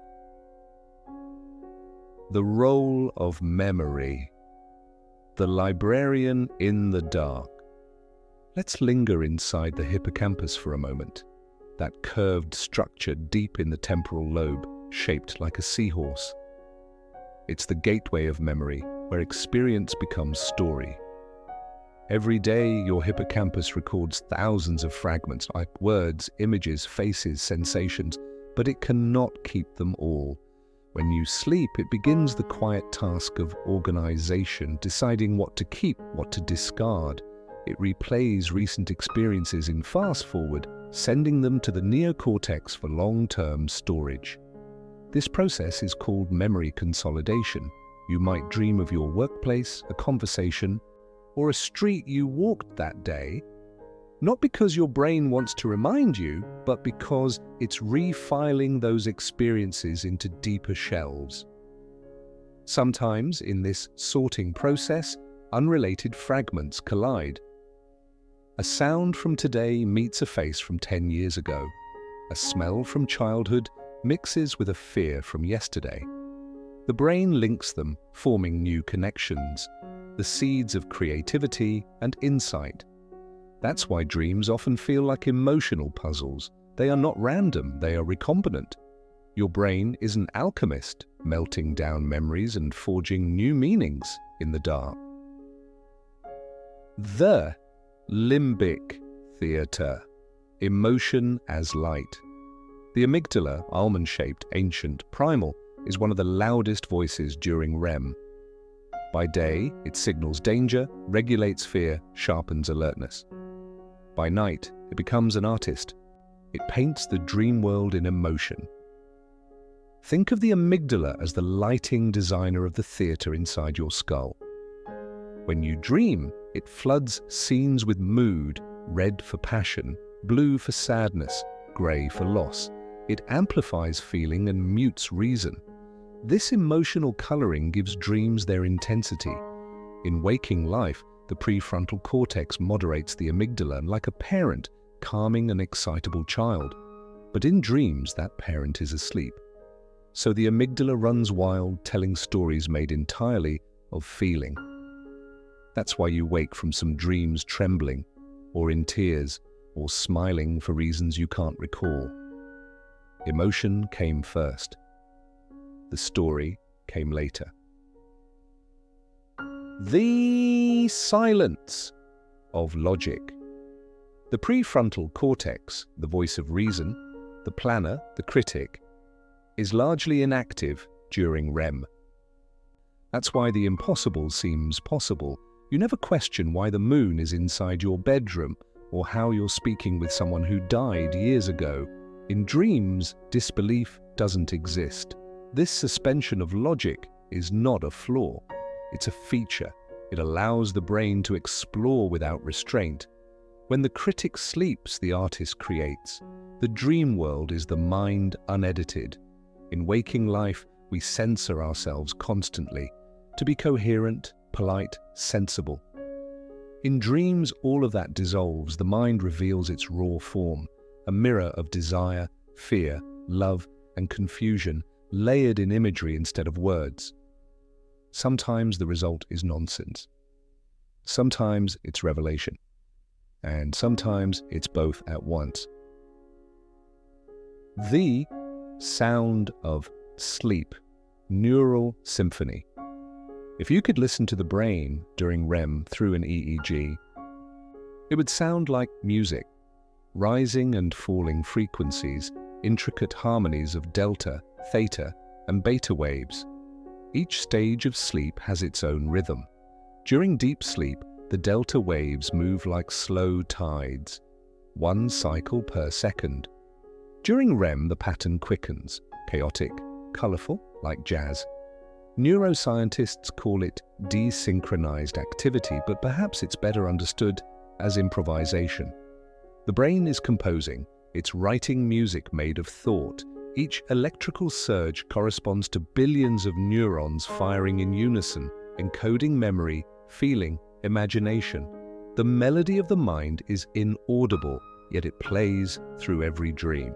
The role of memory. The librarian in the dark. Let's linger inside the hippocampus for a moment. That curved structure deep in the temporal lobe, shaped like a seahorse. It's the gateway of memory, where experience becomes story. Every day, your hippocampus records thousands of fragments, like words, images, faces, sensations, but it cannot keep them all. When you sleep, it begins the quiet task of organization, deciding what to keep, what to discard. It replays recent experiences in fast forward, sending them to the neocortex for long-term storage. This process is called memory consolidation. You might dream of your workplace, a conversation, or a street you walked that day, not because your brain wants to remind you, but because it's refiling those experiences into deeper shelves. Sometimes, in this sorting process, unrelated fragments collide. A sound from today meets a face from 10 years ago. A smell from childhood mixes with a fear from yesterday. The brain links them, forming new connections, the seeds of creativity and insight. That's why dreams often feel like emotional puzzles. They are not random, they are recombinant. Your brain is an alchemist, melting down memories and forging new meanings in the dark. The limbic theater, emotion as light. The amygdala, almond-shaped, ancient, primal, is one of the loudest voices during REM. By day, it signals danger, regulates fear, sharpens alertness. By night, it becomes an artist. It paints the dream world in emotion. Think of the amygdala as the lighting designer of the theater inside your skull. When you dream, it floods scenes with mood, red for passion, blue for sadness, grey for loss. It amplifies feeling and mutes reason. This emotional colouring gives dreams their intensity. In waking life, the prefrontal cortex moderates the amygdala like a parent calming an excitable child. But in dreams, that parent is asleep. So the amygdala runs wild, telling stories made entirely of feeling. That's why you wake from some dreams trembling, or in tears, or smiling for reasons you can't recall. Emotion came first. The story came later. The silence of logic. The prefrontal cortex, the voice of reason, the planner, the critic, is largely inactive during REM. That's why the impossible seems possible. You never question why the moon is inside your bedroom or how you're speaking with someone who died years ago. In dreams, disbelief doesn't exist. This suspension of logic is not a flaw. It's a feature. It allows the brain to explore without restraint. When the critic sleeps, the artist creates. The dream world is the mind unedited. In waking life, we censor ourselves constantly to be coherent, polite, sensible. In dreams, all of that dissolves. The mind reveals its raw form, a mirror of desire, fear, love, and confusion, layered in imagery instead of words. Sometimes the result is nonsense. Sometimes it's revelation. And sometimes it's both at once. The sound of sleep, neural symphony. If you could listen to the brain during REM through an EEG, it would sound like music, rising and falling frequencies, intricate harmonies of delta, theta, and beta waves. Each stage of sleep has its own rhythm. During deep sleep, the delta waves move like slow tides, one cycle per second. During REM, the pattern quickens, chaotic, colorful, like jazz. Neuroscientists call it desynchronized activity, but perhaps it's better understood as improvisation. The brain is composing. It's writing music made of thought. Each electrical surge corresponds to billions of neurons firing in unison, encoding memory, feeling, imagination. The melody of the mind is inaudible, yet it plays through every dream.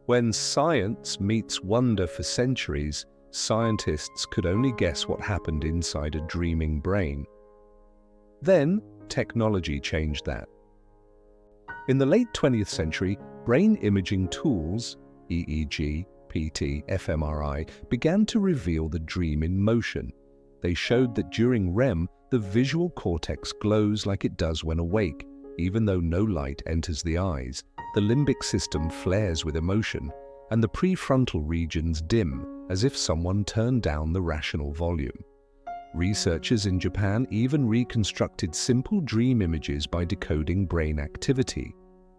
When science meets wonder for centuries, scientists could only guess what happened inside a dreaming brain. Then, technology changed that. In the late 20th century, brain imaging tools, EEG, PT, fMRI, began to reveal the dream in motion. They showed that during REM, the visual cortex glows like it does when awake, even though no light enters the eyes. The limbic system flares with emotion, and the prefrontal regions dim, as if someone turned down the rational volume. Researchers in Japan even reconstructed simple dream images by decoding brain activity,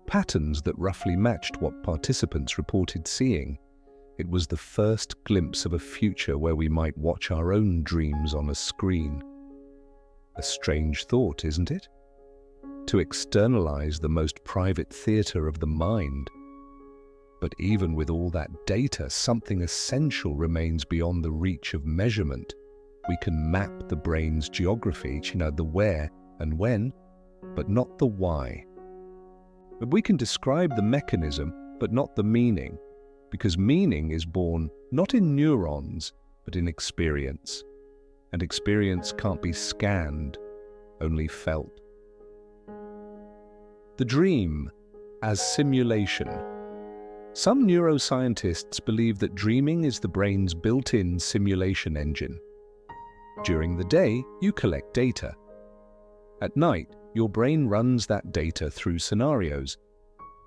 patterns that roughly matched what participants reported seeing. It was the first glimpse of a future where we might watch our own dreams on a screen. A strange thought, isn't it? To externalize the most private theater of the mind. But even with all that data, something essential remains beyond the reach of measurement. We can map the brain's geography, the where and when, but not the why. But we can describe the mechanism, but not the meaning, because meaning is born not in neurons, but in experience. And experience can't be scanned, only felt. The dream as simulation. Some neuroscientists believe that dreaming is the brain's built-in simulation engine. During the day, you collect data. At night, your brain runs that data through scenarios,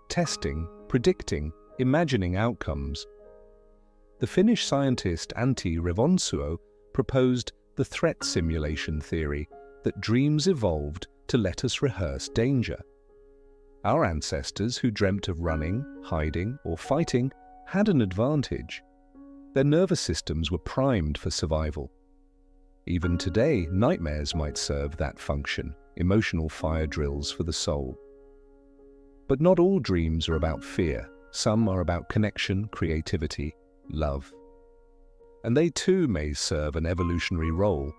testing, predicting, imagining outcomes. The Finnish scientist Antti Revonsuo proposed the threat simulation theory that dreams evolved to let us rehearse danger. Our ancestors who dreamt of running, hiding, or fighting had an advantage. Their nervous systems were primed for survival. Even today, nightmares might serve that function, emotional fire drills for the soul. But not all dreams are about fear. Some are about connection, creativity, love. And they too may serve an evolutionary role,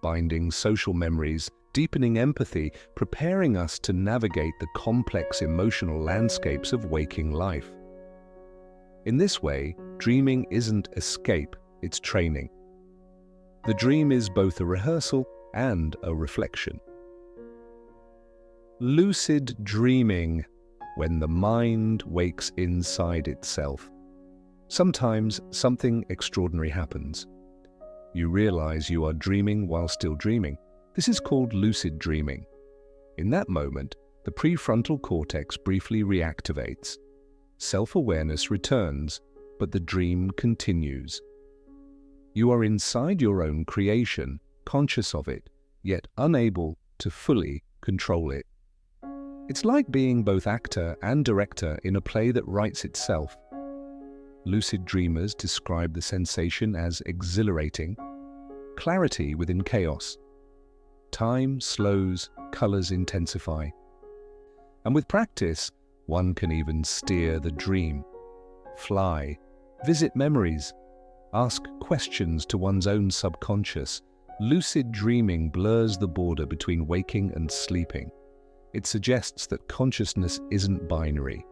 binding social memories, deepening empathy, preparing us to navigate the complex emotional landscapes of waking life. In this way, dreaming isn't escape, it's training. The dream is both a rehearsal and a reflection. Lucid dreaming, when the mind wakes inside itself. Sometimes something extraordinary happens. You realize you are dreaming while still dreaming. This is called lucid dreaming. In that moment, the prefrontal cortex briefly reactivates. Self-awareness returns, but the dream continues. You are inside your own creation, conscious of it, yet unable to fully control it. It's like being both actor and director in a play that writes itself. Lucid dreamers describe the sensation as exhilarating, clarity within chaos. Time slows, colors intensify. And with practice, one can even steer the dream, fly, visit memories, ask questions to one's own subconscious. Lucid dreaming blurs the border between waking and sleeping. It suggests that consciousness isn't binary.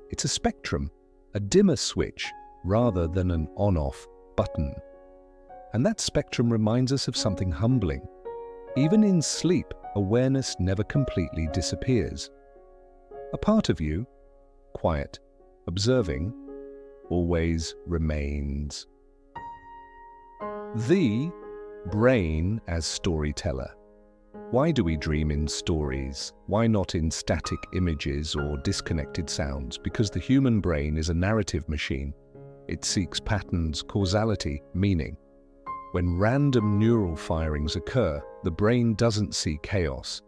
It's a spectrum, a dimmer switch, rather than an on-off button. And that spectrum reminds us of something humbling. Even in sleep, awareness never completely disappears. A part of you, quiet, observing, always remains. The brain as storyteller. Why do we dream in stories? Why not in static images or disconnected sounds? Because the human brain is a narrative machine. It seeks patterns, causality, meaning. When random neural firings occur, the brain doesn't see chaos.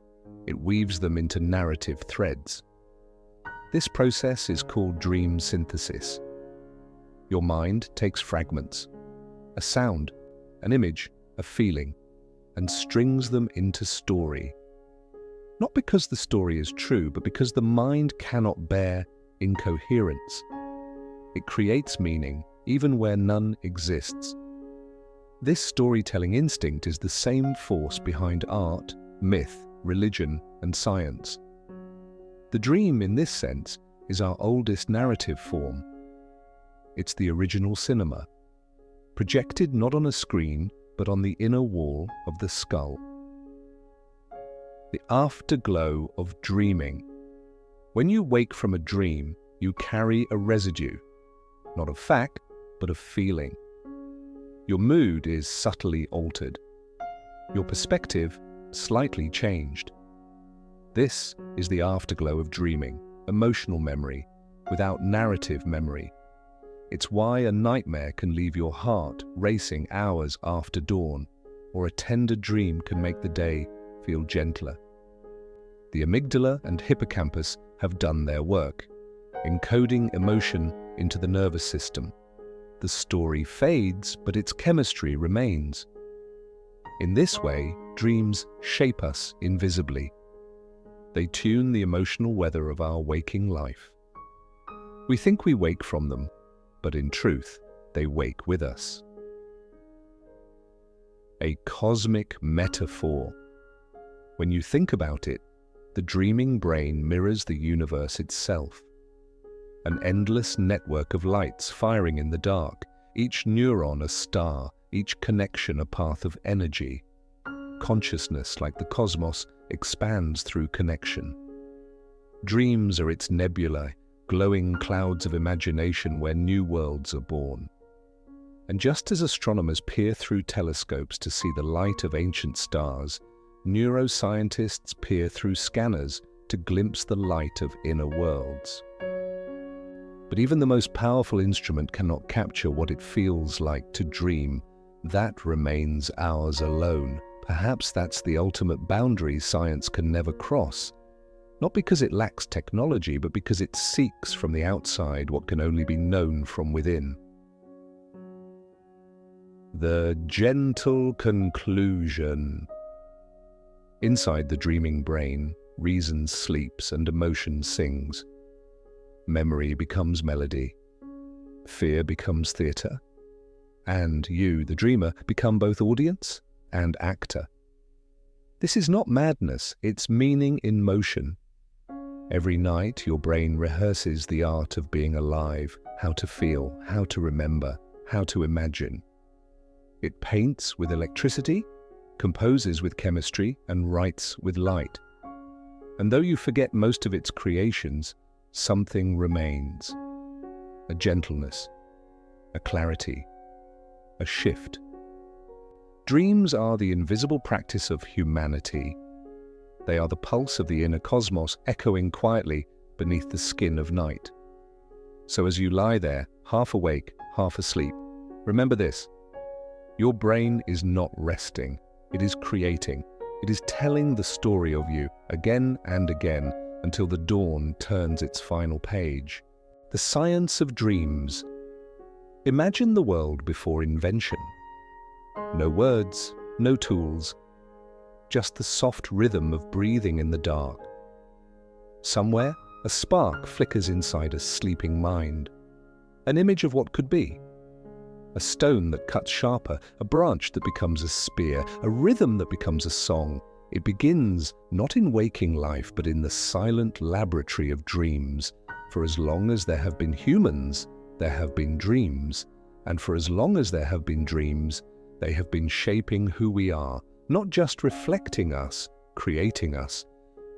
It weaves them into narrative threads. This process is called dream synthesis. Your mind takes fragments, a sound, an image, a feeling, and strings them into story. Not because the story is true, but because the mind cannot bear incoherence. It creates meaning, even where none exists. This storytelling instinct is the same force behind art, myth, religion, and science. The dream, in this sense, is our oldest narrative form. It's the original cinema, projected not on a screen, but on the inner wall of the skull. The afterglow of dreaming. When you wake from a dream, you carry a residue, not of fact, but of feeling. Your mood is subtly altered. Your perspective slightly changed. This is the afterglow of dreaming, emotional memory, without narrative memory. It's why a nightmare can leave your heart racing hours after dawn, or a tender dream can make the day feel gentler. The amygdala and hippocampus have done their work, encoding emotion into the nervous system. The story fades, but its chemistry remains. In this way, dreams shape us invisibly. They tune the emotional weather of our waking life. We think we wake from them, but in truth, they wake with us. A cosmic metaphor. When you think about it, the dreaming brain mirrors the universe itself. An endless network of lights firing in the dark, each neuron a star, each connection a path of energy. Consciousness, like the cosmos, expands through connection. Dreams are its nebulae, glowing clouds of imagination where new worlds are born. And just as astronomers peer through telescopes to see the light of ancient stars, neuroscientists peer through scanners to glimpse the light of inner worlds. But even the most powerful instrument cannot capture what it feels like to dream. That remains ours alone. Perhaps that's the ultimate boundary science can never cross. Not because it lacks technology, but because it seeks from the outside what can only be known from within. The gentle conclusion. Inside the dreaming brain, reason sleeps and emotion sings. Memory becomes melody. Fear becomes theatre. And you, the dreamer, become both audience and actor. This is not madness, it's meaning in motion. Every night your brain rehearses the art of being alive, how to feel, how to remember, how to imagine. It paints with electricity, composes with chemistry, and writes with light. And though you forget most of its creations, something remains. A gentleness, a clarity, a shift. Dreams are the invisible practice of humanity. They are the pulse of the inner cosmos echoing quietly beneath the skin of night. So as you lie there, half awake, half asleep, remember this: your brain is not resting, it is creating. It is telling the story of you again and again until the dawn turns its final page. The science of dreams. Imagine the world before invention. No words, no tools, just the soft rhythm of breathing in the dark. Somewhere, a spark flickers inside a sleeping mind. An image of what could be. A stone that cuts sharper, a branch that becomes a spear, a rhythm that becomes a song. It begins not in waking life, but in the silent laboratory of dreams. For as long as there have been humans, there have been dreams. And for as long as there have been dreams, they have been shaping who we are, not just reflecting us, creating us.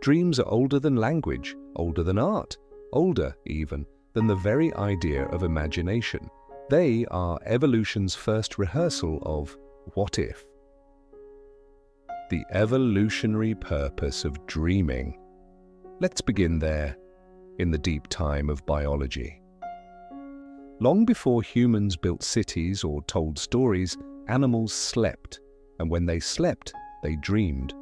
Dreams are older than language, older than art, older, even, than the very idea of imagination. They are evolution's first rehearsal of what if. The evolutionary purpose of dreaming. Let's begin there, in the deep time of biology. Long before humans built cities or told stories, animals slept, and when they slept, they dreamed.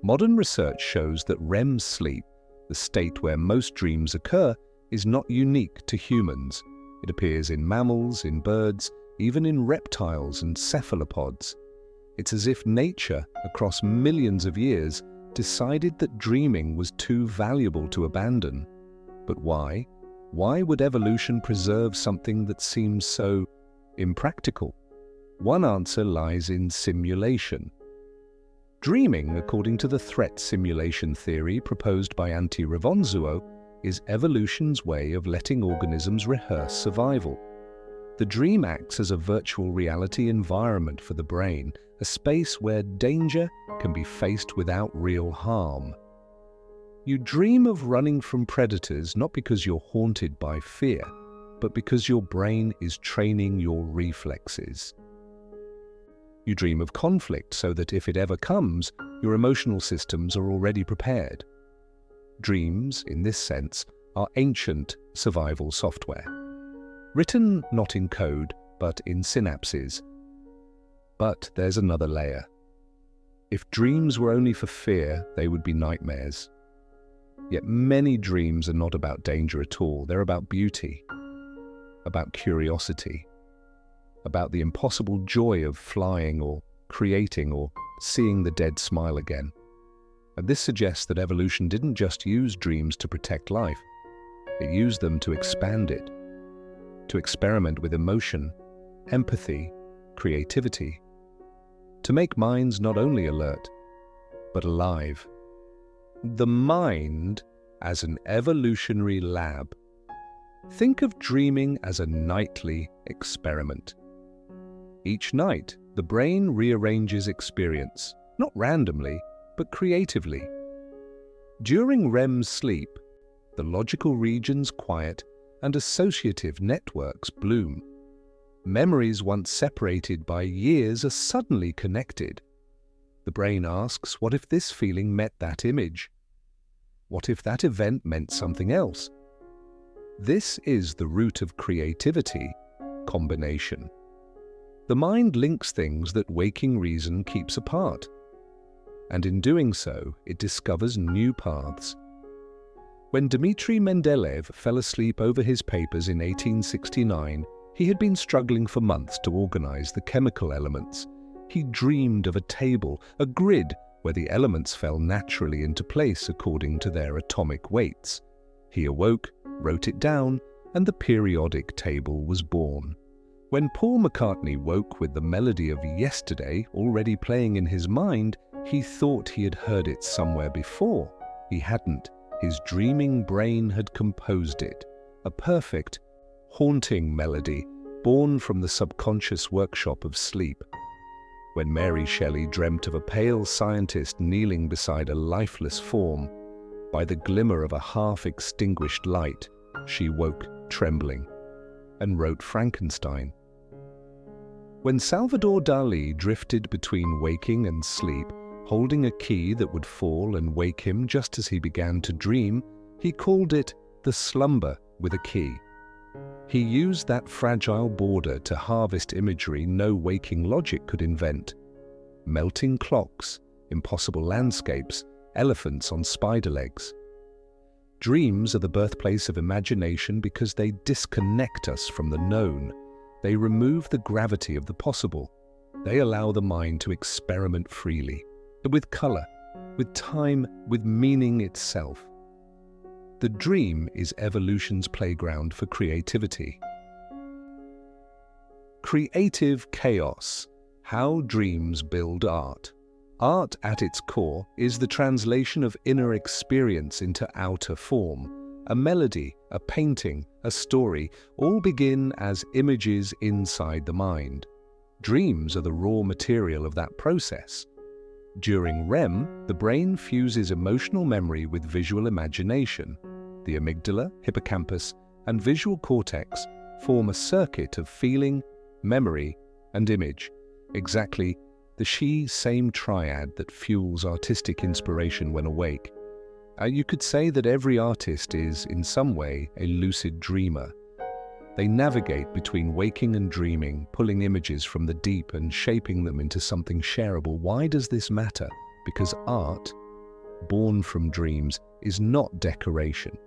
Modern research shows that REM sleep, the state where most dreams occur, is not unique to humans. It appears in mammals, in birds, even in reptiles and cephalopods. It's as if nature, across millions of years, decided that dreaming was too valuable to abandon. But why? Why would evolution preserve something that seems so impractical? One answer lies in simulation. Dreaming, according to the threat simulation theory proposed by Antti Revonsuo, is evolution's way of letting organisms rehearse survival. The dream acts as a virtual reality environment for the brain, a space where danger can be faced without real harm. You dream of running from predators not because you're haunted by fear, but because your brain is training your reflexes. You dream of conflict so that if it ever comes, your emotional systems are already prepared. Dreams, in this sense, are ancient survival software. Written not in code, but in synapses. But there's another layer. If dreams were only for fear, they would be nightmares. Yet many dreams are not about danger at all. They're about beauty, about curiosity, about the impossible joy of flying or creating or seeing the dead smile again. And this suggests that evolution didn't just use dreams to protect life. It used them to expand it, to experiment with emotion, empathy, creativity, to make minds not only alert, but alive. The mind as an evolutionary lab. Think of dreaming as a nightly experiment. Each night, the brain rearranges experience, not randomly, but creatively. During REM sleep, the logical regions quiet and associative networks bloom. Memories once separated by years are suddenly connected. The brain asks, what if this feeling met that image? What if that event meant something else? This is the root of creativity, combination. The mind links things that waking reason keeps apart. And in doing so, it discovers new paths. When Dmitri Mendeleev fell asleep over his papers in 1869, he had been struggling for months to organize the chemical elements. He dreamed of a table, a grid, where the elements fell naturally into place according to their atomic weights. He awoke, wrote it down, and the periodic table was born. When Paul McCartney woke with the melody of Yesterday already playing in his mind, he thought he had heard it somewhere before. He hadn't. His dreaming brain had composed it. A perfect, haunting melody born from the subconscious workshop of sleep. When Mary Shelley dreamt of a pale scientist kneeling beside a lifeless form, by the glimmer of a half-extinguished light, she woke trembling and wrote Frankenstein. When Salvador Dali drifted between waking and sleep, holding a key that would fall and wake him just as he began to dream, he called it the slumber with a key. He used that fragile border to harvest imagery no waking logic could invent. Melting clocks, impossible landscapes, elephants on spider legs. Dreams are the birthplace of imagination because they disconnect us from the known. They remove the gravity of the possible. They allow the mind to experiment freely, with color, with time, with meaning itself. The dream is evolution's playground for creativity. Creative chaos. How dreams build art. Art at its core is the translation of inner experience into outer form. A melody, a painting, a story, all begin as images inside the mind. Dreams are the raw material of that process. During REM, the brain fuses emotional memory with visual imagination. The amygdala, hippocampus, and visual cortex form a circuit of feeling, memory, and image, exactly the same triad that fuels artistic inspiration when awake. You could say that every artist is, in some way, a lucid dreamer. They navigate between waking and dreaming, pulling images from the deep and shaping them into something shareable. Why does this matter? Because art, born from dreams, is not decoration.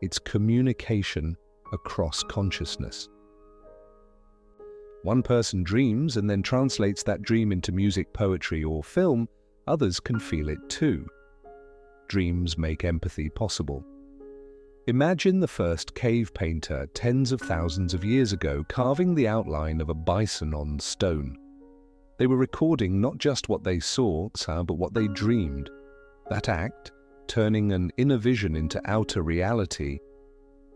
It's communication across consciousness. One person dreams and then translates that dream into music, poetry, or film. Others can feel it too. Dreams make empathy possible. Imagine the first cave painter tens of thousands of years ago carving the outline of a bison on stone. They were recording not just what they saw, but what they dreamed. That act, turning an inner vision into outer reality,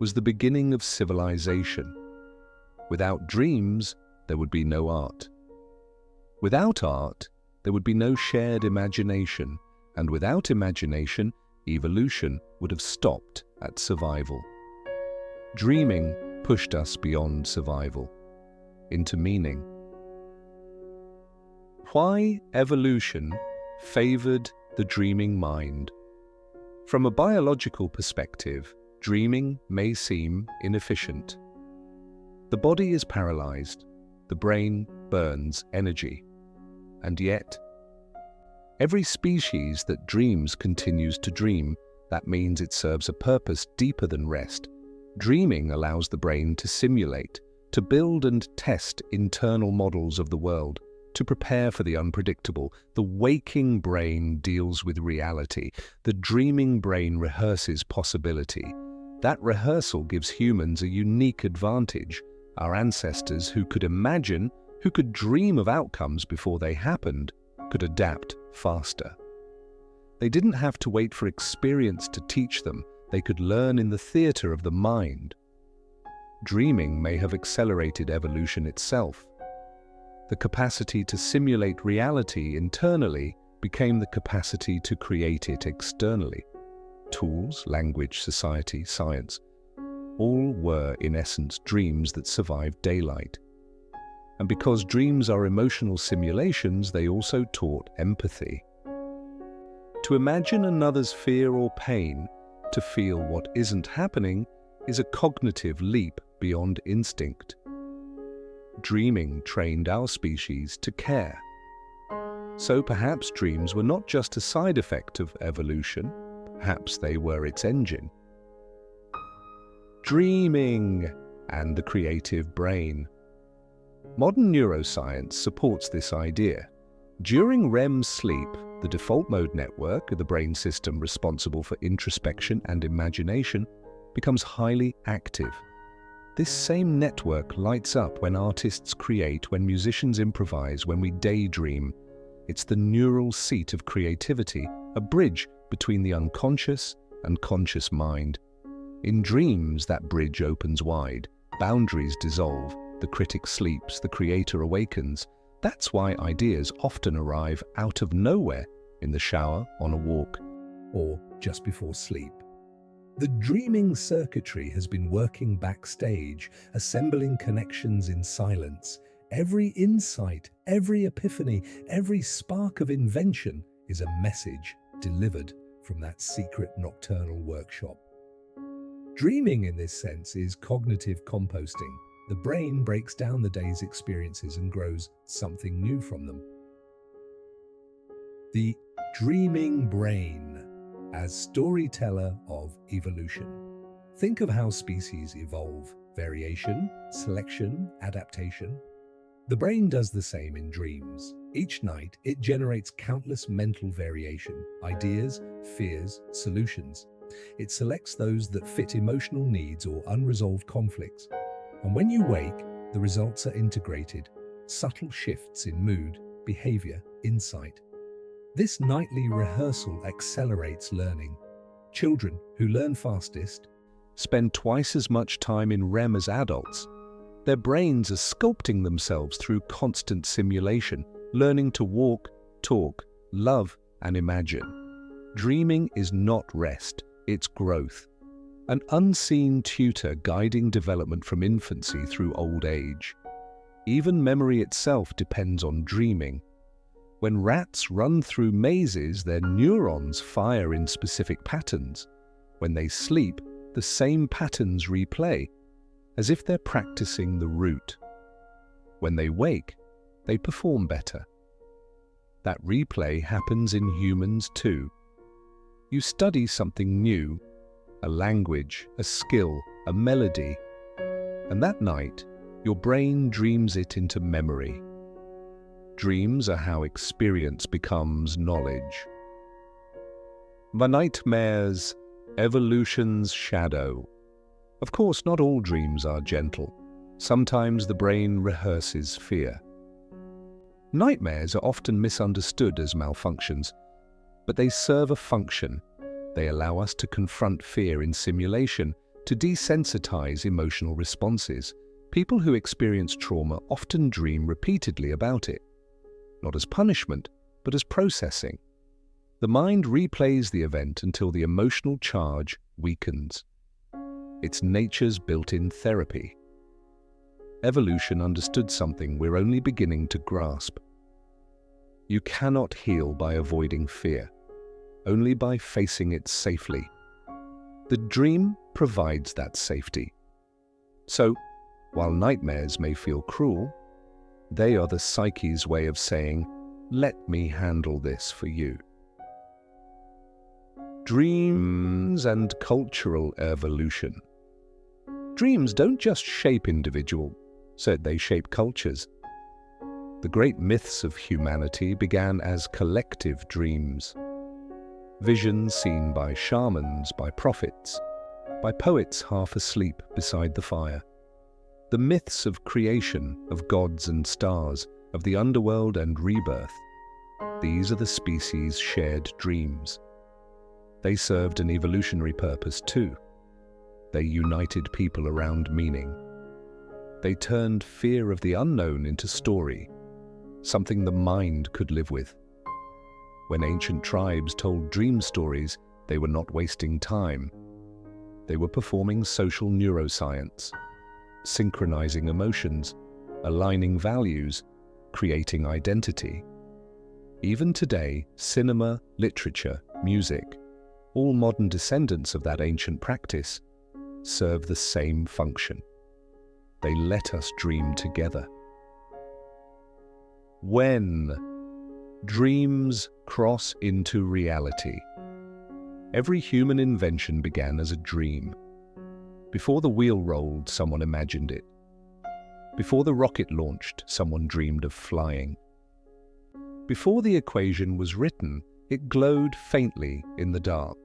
was the beginning of civilization. Without dreams, there would be no art. Without art, there would be no shared imagination, and without imagination, evolution would have stopped at survival. Dreaming pushed us beyond survival, into meaning. Why evolution favored the dreaming mind? From a biological perspective, dreaming may seem inefficient. The body is paralyzed. The brain burns energy. And yet, every species that dreams continues to dream. That means it serves a purpose deeper than rest. Dreaming allows the brain to simulate, to build and test internal models of the world, to prepare for the unpredictable. The waking brain deals with reality. The dreaming brain rehearses possibility. That rehearsal gives humans a unique advantage. Our ancestors who could imagine, who could dream of outcomes before they happened, could adapt faster. They didn't have to wait for experience to teach them. They could learn in the theater of the mind. Dreaming may have accelerated evolution itself. The capacity to simulate reality internally became the capacity to create it externally. Tools, language, society, science, all were, in essence, dreams that survived daylight. And because dreams are emotional simulations, they also taught empathy. To imagine another's fear or pain, to feel what isn't happening, is a cognitive leap beyond instinct. Dreaming trained our species to care. So perhaps dreams were not just a side effect of evolution, perhaps they were its engine. Dreaming and the creative brain. Modern neuroscience supports this idea. During REM sleep, the default mode network, the brain system responsible for introspection and imagination, becomes highly active. This same network lights up when artists create, when musicians improvise, when we daydream. It's the neural seat of creativity, a bridge between the unconscious and conscious mind. In dreams, that bridge opens wide, boundaries dissolve, the critic sleeps, the creator awakens. That's why ideas often arrive out of nowhere, in the shower, on a walk, or just before sleep. The dreaming circuitry has been working backstage, assembling connections in silence. Every insight, every epiphany, every spark of invention is a message delivered from that secret nocturnal workshop. Dreaming, in this sense, is cognitive composting. The brain breaks down the day's experiences and grows something new from them. The dreaming brain as storyteller of evolution. Think of how species evolve: variation, selection, adaptation. The brain does the same in dreams. Each night, it generates countless mental variation, ideas, fears, solutions. It selects those that fit emotional needs or unresolved conflicts. And when you wake, the results are integrated, subtle shifts in mood, behavior, insight. This nightly rehearsal accelerates learning. Children, who learn fastest, spend twice as much time in REM as adults. Their brains are sculpting themselves through constant simulation, learning to walk, talk, love, and imagine. Dreaming is not rest, it's growth. An unseen tutor guiding development from infancy through old age. Even memory itself depends on dreaming. When rats run through mazes, their neurons fire in specific patterns. When they sleep, the same patterns replay, as if they're practicing the route. When they wake, they perform better. That replay happens in humans too. You study something new, a language, a skill, a melody, and that night, your brain dreams it into memory. Dreams are how experience becomes knowledge. The nightmares, evolution's shadow. Of course, not all dreams are gentle. Sometimes the brain rehearses fear. Nightmares are often misunderstood as malfunctions, but they serve a function. They allow us to confront fear in simulation, to desensitize emotional responses. People who experience trauma often dream repeatedly about it, not as punishment, but as processing. The mind replays the event until the emotional charge weakens. It's nature's built-in therapy. Evolution understood something we're only beginning to grasp. You cannot heal by avoiding fear, only by facing it safely. The dream provides that safety. So, while nightmares may feel cruel, they are the psyche's way of saying, "Let me handle this for you." Dreams and cultural evolution. Dreams don't just shape individuals, they shape cultures. The great myths of humanity began as collective dreams. Visions seen by shamans, by prophets, by poets half asleep beside the fire. The myths of creation, of gods and stars, of the underworld and rebirth. These are the species' shared dreams. They served an evolutionary purpose too. They united people around meaning. They turned fear of the unknown into story, something the mind could live with. When ancient tribes told dream stories, they were not wasting time. They were performing social neuroscience, synchronizing emotions, aligning values, creating identity. Even today, cinema, literature, music, all modern descendants of that ancient practice, serve the same function. They let us dream together. When dreams cross into reality. Every human invention began as a dream. Before the wheel rolled, someone imagined it. Before the rocket launched, someone dreamed of flying. Before the equation was written, it glowed faintly in the dark.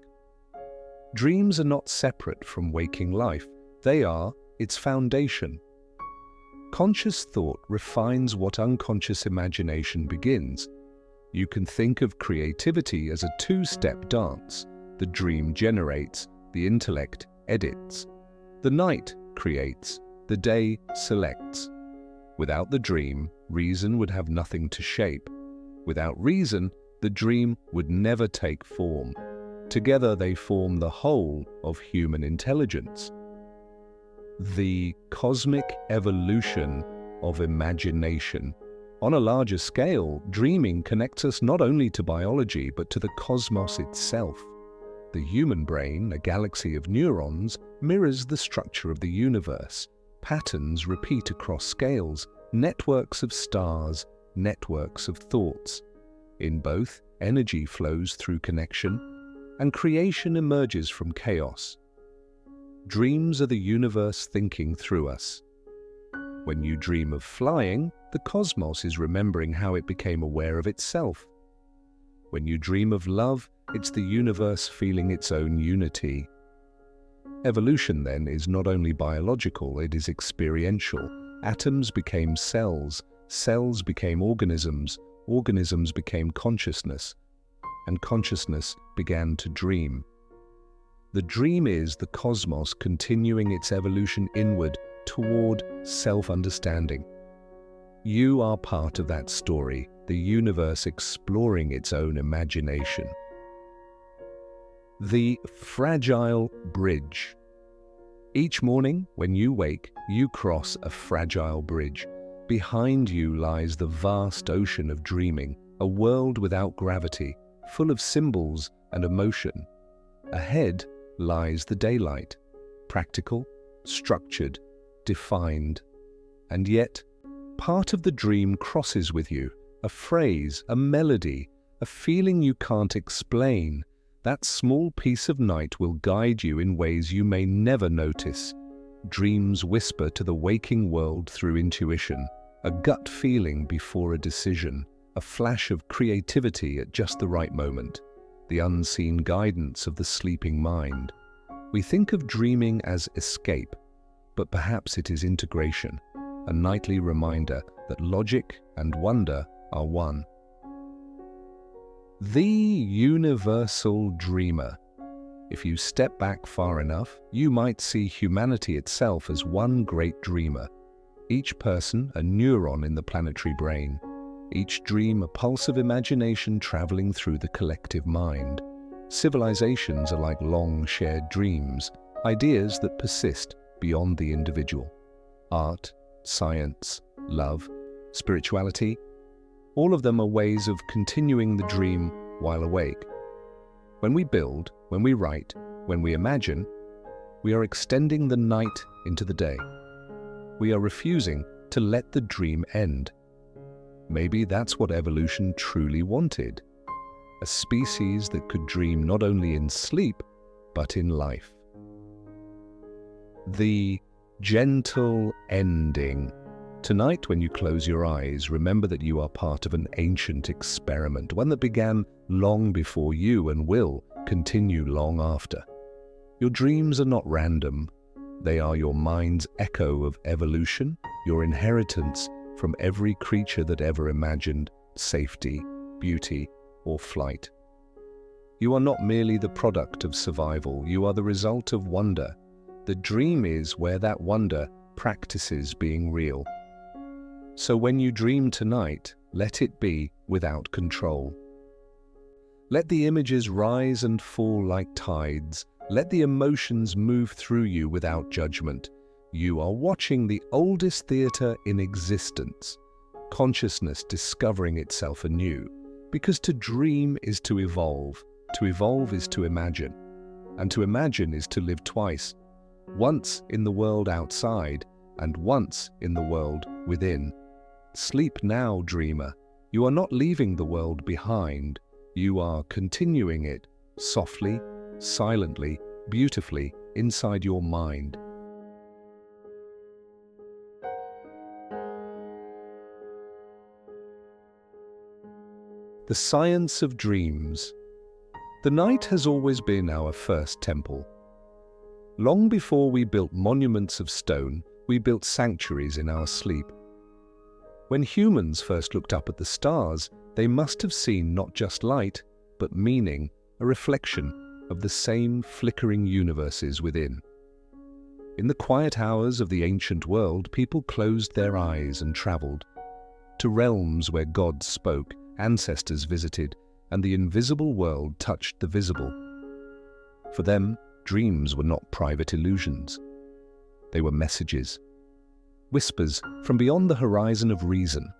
Dreams are not separate from waking life. They are its foundation. Conscious thought refines what unconscious imagination begins. You can think of creativity as a two-step dance. The dream generates, the intellect edits. The night creates, the day selects. Without the dream, reason would have nothing to shape. Without reason, the dream would never take form. Together they form the whole of human intelligence. The cosmic evolution of imagination. On a larger scale, dreaming connects us not only to biology, but to the cosmos itself. The human brain, a galaxy of neurons, mirrors the structure of the universe. Patterns repeat across scales, networks of stars, networks of thoughts. In both, energy flows through connection, and creation emerges from chaos. Dreams are the universe thinking through us. When you dream of flying, the cosmos is remembering how it became aware of itself. When you dream of love, it's the universe feeling its own unity. Evolution, then, is not only biological, it is experiential. Atoms became cells, cells became organisms, organisms became consciousness, and consciousness began to dream. The dream is the cosmos continuing its evolution inward toward self-understanding. You are part of that story, the universe exploring its own imagination. The fragile bridge. Each morning, when you wake, you cross a fragile bridge. Behind you lies the vast ocean of dreaming, a world without gravity, full of symbols and emotion. Ahead lies the daylight, practical, structured, defined. And yet, part of the dream crosses with you, a phrase, a melody, a feeling you can't explain. That small piece of night will guide you in ways you may never notice. Dreams whisper to the waking world through intuition, a gut feeling before a decision, a flash of creativity at just the right moment, the unseen guidance of the sleeping mind. We think of dreaming as escape, but perhaps it is integration, a nightly reminder that logic and wonder are one. The universal dreamer. If you step back far enough, you might see humanity itself as one great dreamer. Each person a neuron in the planetary brain. Each dream a pulse of imagination traveling through the collective mind. Civilizations are like long shared dreams, ideas that persist beyond the individual. Art, science, love, spirituality, all of them are ways of continuing the dream while awake. When we build, when we write, when we imagine, we are extending the night into the day. We are refusing to let the dream end. Maybe that's what evolution truly wanted. A species that could dream not only in sleep, but in life. The gentle ending. Tonight, when you close your eyes, remember that you are part of an ancient experiment, one that began long before you and will continue long after. Your dreams are not random. They are your mind's echo of evolution, your inheritance from every creature that ever imagined safety, beauty, or flight. You are not merely the product of survival, you are the result of wonder. The dream is where that wonder practices being real. So when you dream tonight, let it be without control. Let the images rise and fall like tides. Let the emotions move through you without judgment. You are watching the oldest theatre in existence, consciousness discovering itself anew. Because to dream is to evolve is to imagine, and to imagine is to live twice, once in the world outside and once in the world within. Sleep now, dreamer. You are not leaving the world behind. You are continuing it softly, silently, beautifully inside your mind. The science of dreams. The night has always been our first temple. Long before we built monuments of stone, we built sanctuaries in our sleep. When humans first looked up at the stars, they must have seen not just light, but meaning, a reflection of the same flickering universes within. In the quiet hours of the ancient world, people closed their eyes and traveled to realms where gods spoke, ancestors visited, and the invisible world touched the visible. For them, dreams were not private illusions. They were messages, whispers from beyond the horizon of reason,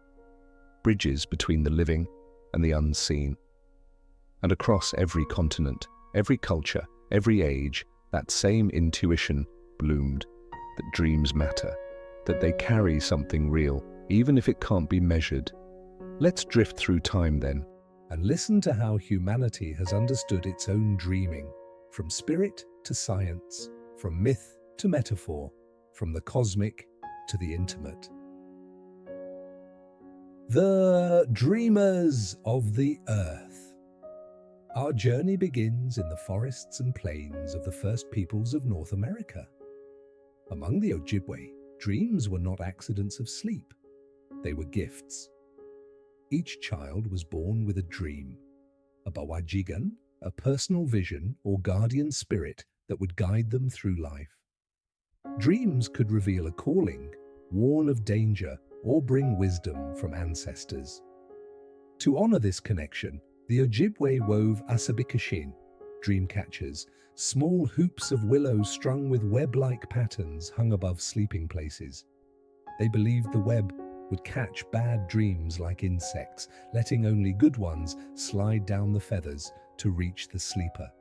bridges between the living and the unseen. And across every continent, every culture, every age, that same intuition bloomed, that dreams matter, that they carry something real, even if it can't be measured. Let's drift through time then, and listen to how humanity has understood its own dreaming, from spirit to science, from myth to metaphor, from the cosmic to the intimate. The dreamers of the earth. Our journey begins in the forests and plains of the first peoples of North America. Among the Ojibwe, dreams were not accidents of sleep. They were gifts. Each child was born with a dream, a bawajigan, a personal vision or guardian spirit that would guide them through life. Dreams could reveal a calling, warn of danger, or bring wisdom from ancestors. To honor this connection, the Ojibwe wove asabikashin, dream catchers, small hoops of willow strung with web-like patterns hung above sleeping places. They believed the web would catch bad dreams like insects, letting only good ones slide down the feathers to reach the sleeper.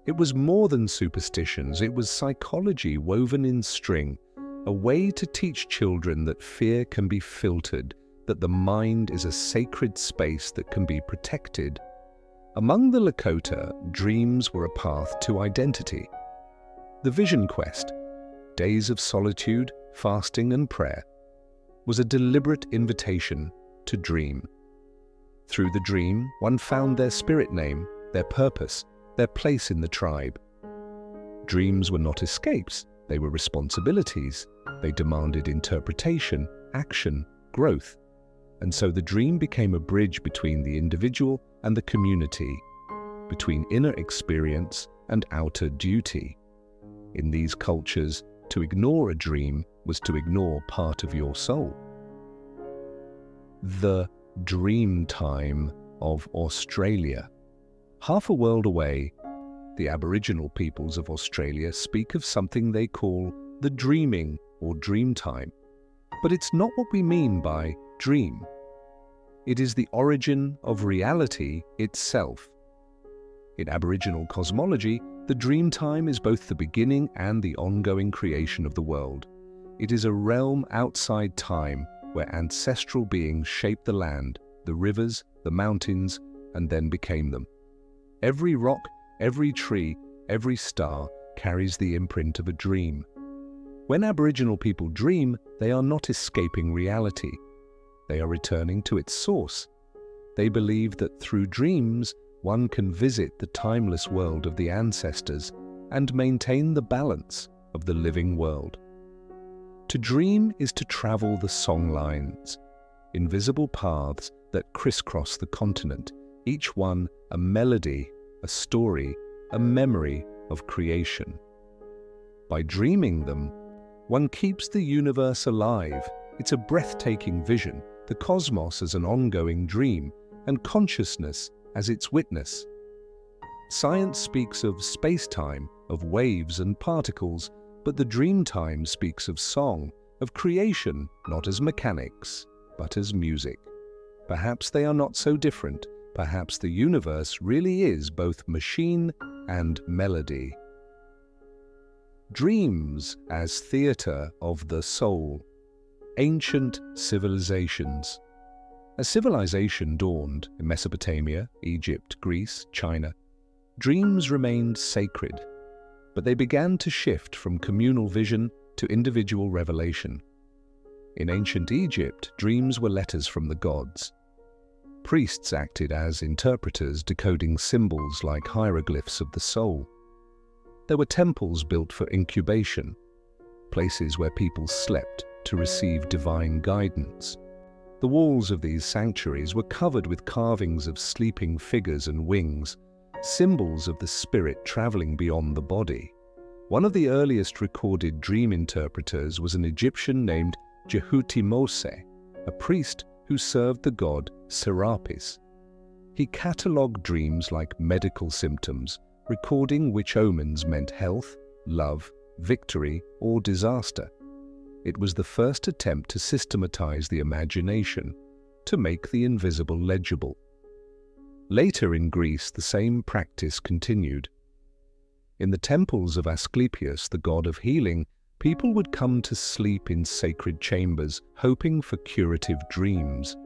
It was more than superstitions, it was psychology woven in string, a way to teach children that fear can be filtered, that the mind is a sacred space that can be protected. Among the Lakota, dreams were a path to identity. The vision quest, days of solitude, fasting and prayer, was a deliberate invitation to dream. Through the dream, one found their spirit name, their purpose, their place in the tribe. Dreams were not escapes, they were responsibilities. They demanded interpretation, action, growth. And so the dream became a bridge between the individual and the community, between inner experience and outer duty. In these cultures, to ignore a dream was to ignore part of your soul. The dream time of Australia. Half a world away, the Aboriginal peoples of Australia speak of something they call the dreaming or dream time. But it's not what we mean by dream. It is the origin of reality itself. In Aboriginal cosmology, the dream time is both the beginning and the ongoing creation of the world. It is a realm outside time where ancestral beings shaped the land, the rivers, the mountains, and then became them. Every rock, every tree, every star carries the imprint of a dream. When Aboriginal people dream, they are not escaping reality. They are returning to its source. They believe that through dreams, one can visit the timeless world of the ancestors and maintain the balance of the living world. To dream is to travel the song lines, invisible paths that crisscross the continent, each one a melody a story, a memory of creation. By dreaming them, one keeps the universe alive. It's a breathtaking vision, the cosmos as an ongoing dream, and consciousness as its witness. Science speaks of space-time, of waves and particles, but the dream time speaks of song, of creation, not as mechanics, but as music. Perhaps they are not so different. Perhaps the universe really is both machine and melody. Dreams as theatre of the soul. Ancient civilizations. As civilization dawned in Mesopotamia, Egypt, Greece, China, dreams remained sacred, but they began to shift from communal vision to individual revelation. In ancient Egypt, dreams were letters from the gods. Priests acted as interpreters, decoding symbols like hieroglyphs of the soul. There were temples built for incubation, places where people slept to receive divine guidance. The walls of these sanctuaries were covered with carvings of sleeping figures and wings, symbols of the spirit traveling beyond the body. One of the earliest recorded dream interpreters was an Egyptian named Jehuti-Mose, a priest who served the god Serapis. He catalogued dreams like medical symptoms, recording which omens meant health, love, victory, or disaster. It was the first attempt to systematize the imagination, to make the invisible legible. Later in Greece, the same practice continued. In the temples of Asclepius, the god of healing, people would come to sleep in sacred chambers, hoping for curative dreams.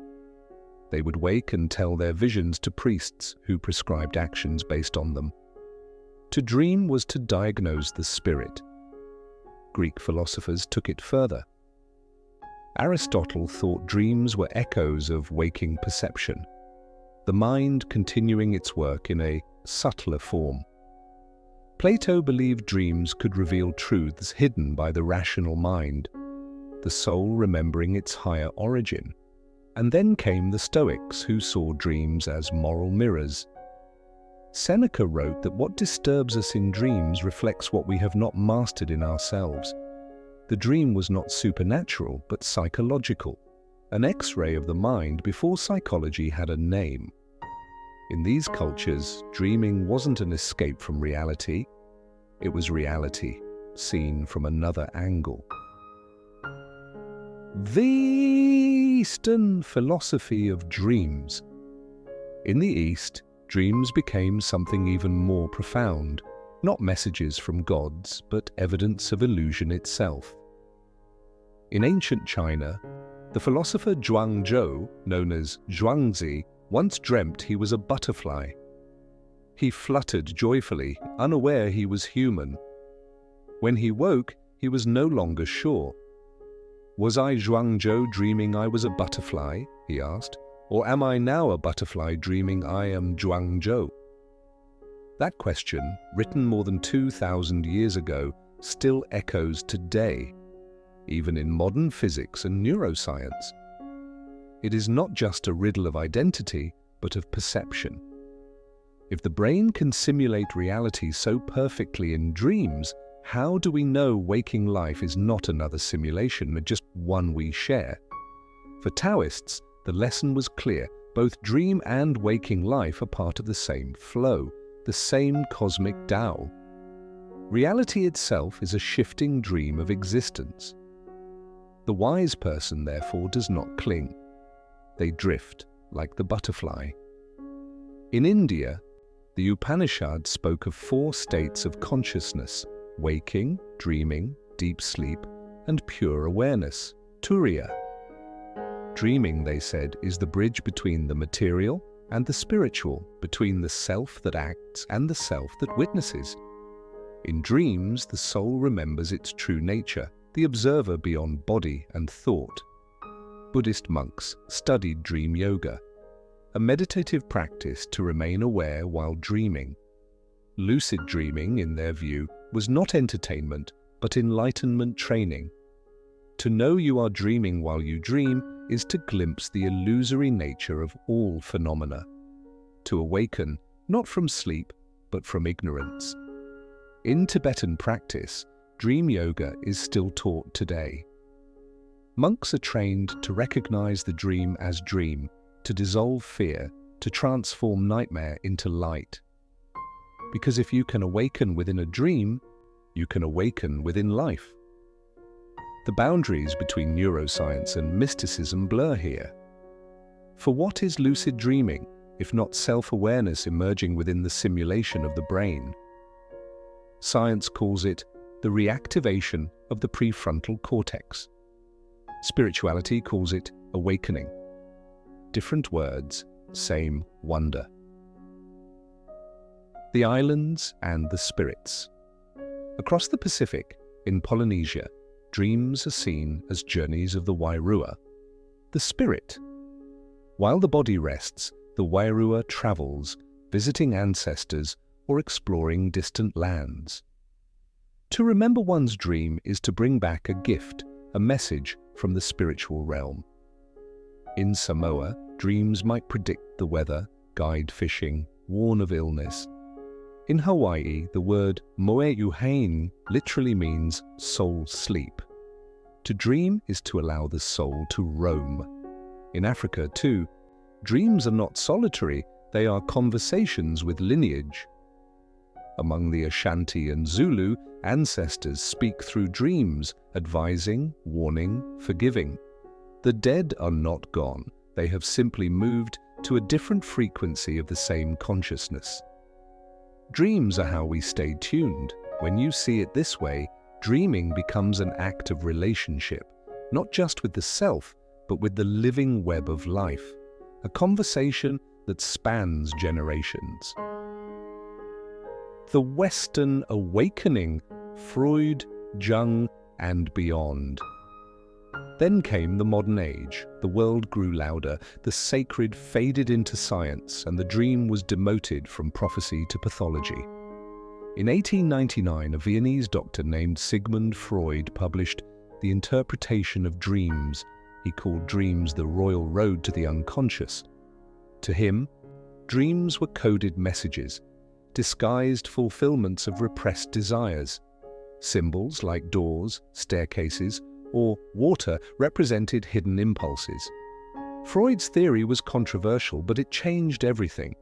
They would wake and tell their visions to priests who prescribed actions based on them. To dream was to diagnose the spirit. Greek philosophers took it further. Aristotle thought dreams were echoes of waking perception, the mind continuing its work in a subtler form. Plato believed dreams could reveal truths hidden by the rational mind, the soul remembering its higher origin. And then came the Stoics, who saw dreams as moral mirrors. Seneca wrote that what disturbs us in dreams reflects what we have not mastered in ourselves. The dream was not supernatural, but psychological, an X-ray of the mind before psychology had a name. In these cultures, dreaming wasn't an escape from reality. It was reality, seen from another angle. The Eastern philosophy of dreams. In the East, dreams became something even more profound, not messages from gods, but evidence of illusion itself. In ancient China, the philosopher Zhuangzhou, known as Zhuangzi, once dreamt he was a butterfly. He fluttered joyfully, unaware he was human. When he woke, he was no longer sure. Was I Zhuangzhou dreaming I was a butterfly, he asked, or am I now a butterfly dreaming I am Zhuangzhou? That question, written more than 2,000 years ago, still echoes today, even in modern physics and neuroscience. It is not just a riddle of identity, but of perception. If the brain can simulate reality so perfectly in dreams, how do we know waking life is not another simulation, but just one we share? For Taoists, the lesson was clear. Both dream and waking life are part of the same flow, the same cosmic Tao. Reality itself is a shifting dream of existence. The wise person, therefore, does not cling. They drift, like the butterfly. In India, the Upanishads spoke of 4 states of consciousness: waking, dreaming, deep sleep, and pure awareness, turiya. Dreaming, they said, is the bridge between the material and the spiritual, between the self that acts and the self that witnesses. In dreams, the soul remembers its true nature, the observer beyond body and thought. Buddhist monks studied dream yoga, a meditative practice to remain aware while dreaming. Lucid dreaming, in their view, was not entertainment, but enlightenment training. To know you are dreaming while you dream is to glimpse the illusory nature of all phenomena. To awaken, not from sleep, but from ignorance. In Tibetan practice, dream yoga is still taught today. Monks are trained to recognize the dream as dream, to dissolve fear, to transform nightmare into light. Because if you can awaken within a dream, you can awaken within life. The boundaries between neuroscience and mysticism blur here. For what is lucid dreaming, if not self-awareness emerging within the simulation of the brain? Science calls it the reactivation of the prefrontal cortex. Spirituality calls it awakening. Different words, same wonder. The islands and the spirits. Across the Pacific, in Polynesia, dreams are seen as journeys of the Wairua, the spirit. While the body rests, the Wairua travels, visiting ancestors or exploring distant lands. To remember one's dream is to bring back a gift, a message from the spiritual realm. In Samoa, dreams might predict the weather, guide fishing, warn of illness. In Hawaii, the word moe'uhain literally means soul sleep. To dream is to allow the soul to roam. In Africa, too, dreams are not solitary, they are conversations with lineage. Among the Ashanti and Zulu, ancestors speak through dreams, advising, warning, forgiving. The dead are not gone, they have simply moved to a different frequency of the same consciousness. Dreams are how we stay tuned. When you see it this way, dreaming becomes an act of relationship, not just with the self, but with the living web of life, a conversation that spans generations. The Western awakening, Freud, Jung, and beyond. Then came the modern age. The world grew louder, the sacred faded into science, and the dream was demoted from prophecy to pathology. In 1899, a Viennese doctor named Sigmund Freud published The Interpretation of Dreams. He called dreams the royal road to the unconscious. To him, dreams were coded messages, disguised fulfillments of repressed desires. Symbols like doors, staircases, or water represented hidden impulses. Freud's theory was controversial, but it changed everything.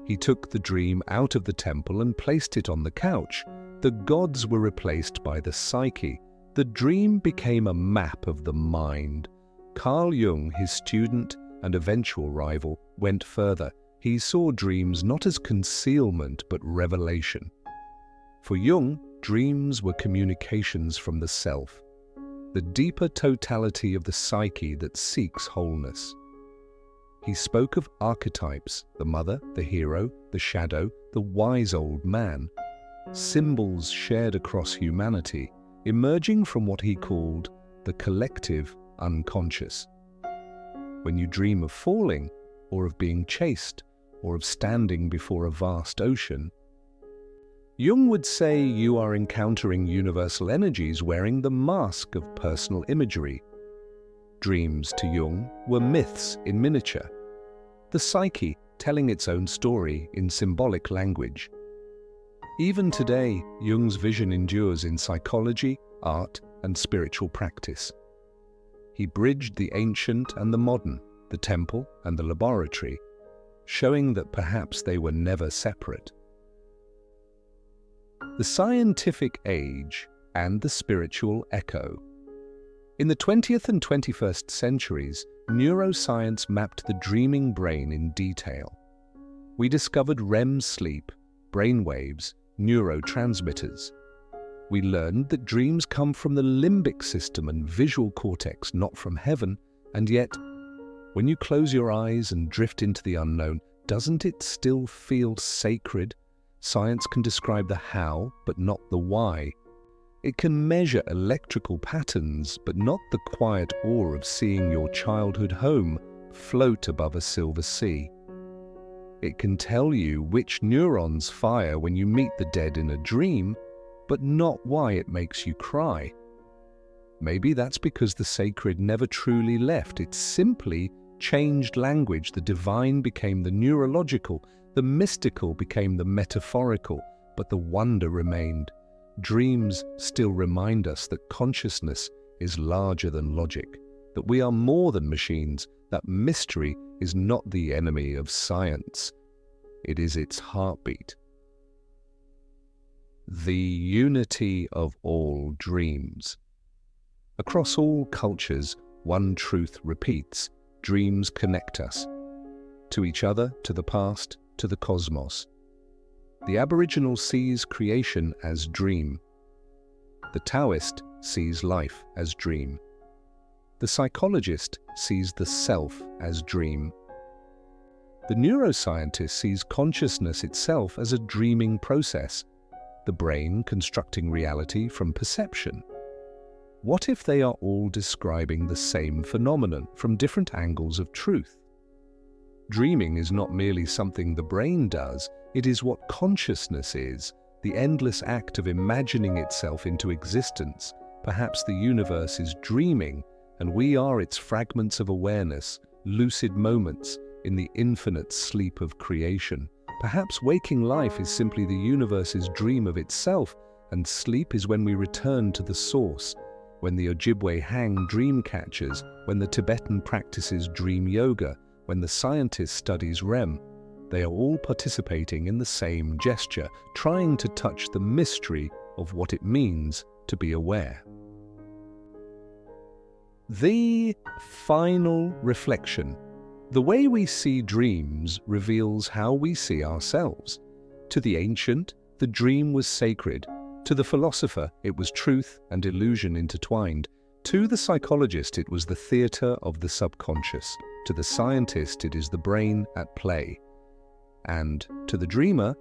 He took the dream out of the temple and placed it on the couch. The gods were replaced by the psyche. The dream became a map of the mind. Carl Jung, his student and eventual rival, went further. He saw dreams not as concealment, but revelation. For Jung, dreams were communications from the self, the deeper totality of the psyche that seeks wholeness. He spoke of archetypes, the mother, the hero, the shadow, the wise old man, symbols shared across humanity, emerging from what he called the collective unconscious. When you dream of falling, or of being chased, or of standing before a vast ocean, Jung would say you are encountering universal energies wearing the mask of personal imagery. Dreams, to Jung, were myths in miniature, the psyche telling its own story in symbolic language. Even today, Jung's vision endures in psychology, art, and spiritual practice. He bridged the ancient and the modern, the temple and the laboratory, showing that perhaps they were never separate. The scientific age and the spiritual echo. In the 20th and 21st centuries, neuroscience mapped the dreaming brain in detail. We discovered REM sleep, brainwaves, neurotransmitters. We learned that dreams come from the limbic system and visual cortex, not from heaven, and yet, when you close your eyes and drift into the unknown, doesn't it still feel sacred? Science can describe the how, but not the why. It can measure electrical patterns, but not the quiet awe of seeing your childhood home float above a silver sea. It can tell you which neurons fire when you meet the dead in a dream, but not why it makes you cry. Maybe that's because the sacred never truly left. It simply changed language. The divine became the neurological, The mystical became the metaphorical, but the wonder remained. Dreams still remind us that consciousness is larger than logic, that we are more than machines, that mystery is not the enemy of science. It is its heartbeat. The unity of all dreams. Across all cultures, one truth repeats: dreams connect us. To each other, to the past, to the cosmos. The Aboriginal sees creation as dream. The Taoist sees life as dream. The psychologist sees the self as dream. The neuroscientist sees consciousness itself as a dreaming process, the brain constructing reality from perception. What if they are all describing the same phenomenon from different angles of truth? Dreaming is not merely something the brain does, it is what consciousness is, the endless act of imagining itself into existence. Perhaps the universe is dreaming, and we are its fragments of awareness, lucid moments in the infinite sleep of creation. Perhaps waking life is simply the universe's dream of itself, and sleep is when we return to the source, when the Ojibwe hang dream catchers, when the Tibetan practices dream yoga, when the scientist studies REM. They are all participating in the same gesture, trying to touch the mystery of what it means to be aware. The final reflection. The way we see dreams reveals how we see ourselves. To the ancient, the dream was sacred. To the philosopher, it was truth and illusion intertwined. To the psychologist, it was the theater of the subconscious. To the scientist, it is the brain at play. And to the dreamer,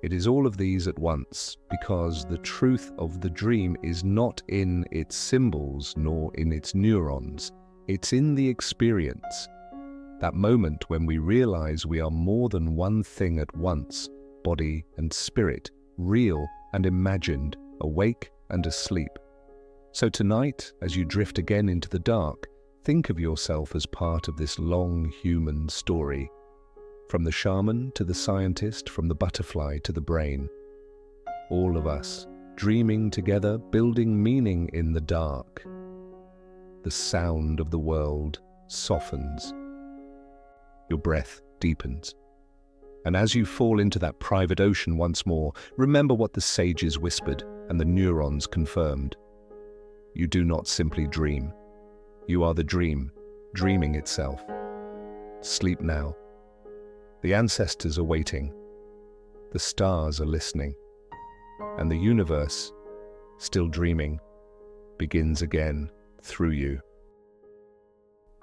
it is all of these at once, because the truth of the dream is not in its symbols nor in its neurons. It's in the experience. That moment when we realize we are more than one thing at once, body and spirit, real and imagined, awake and asleep. So tonight, as you drift again into the dark, think of yourself as part of this long human story. From the shaman to the scientist, from the butterfly to the brain. All of us, dreaming together, building meaning in the dark. The sound of the world softens. Your breath deepens. And as you fall into that private ocean once more, remember what the sages whispered and the neurons confirmed. You do not simply dream. You are the dream, dreaming itself. Sleep now. The ancestors are waiting. The stars are listening. And the universe, still dreaming, begins again through you.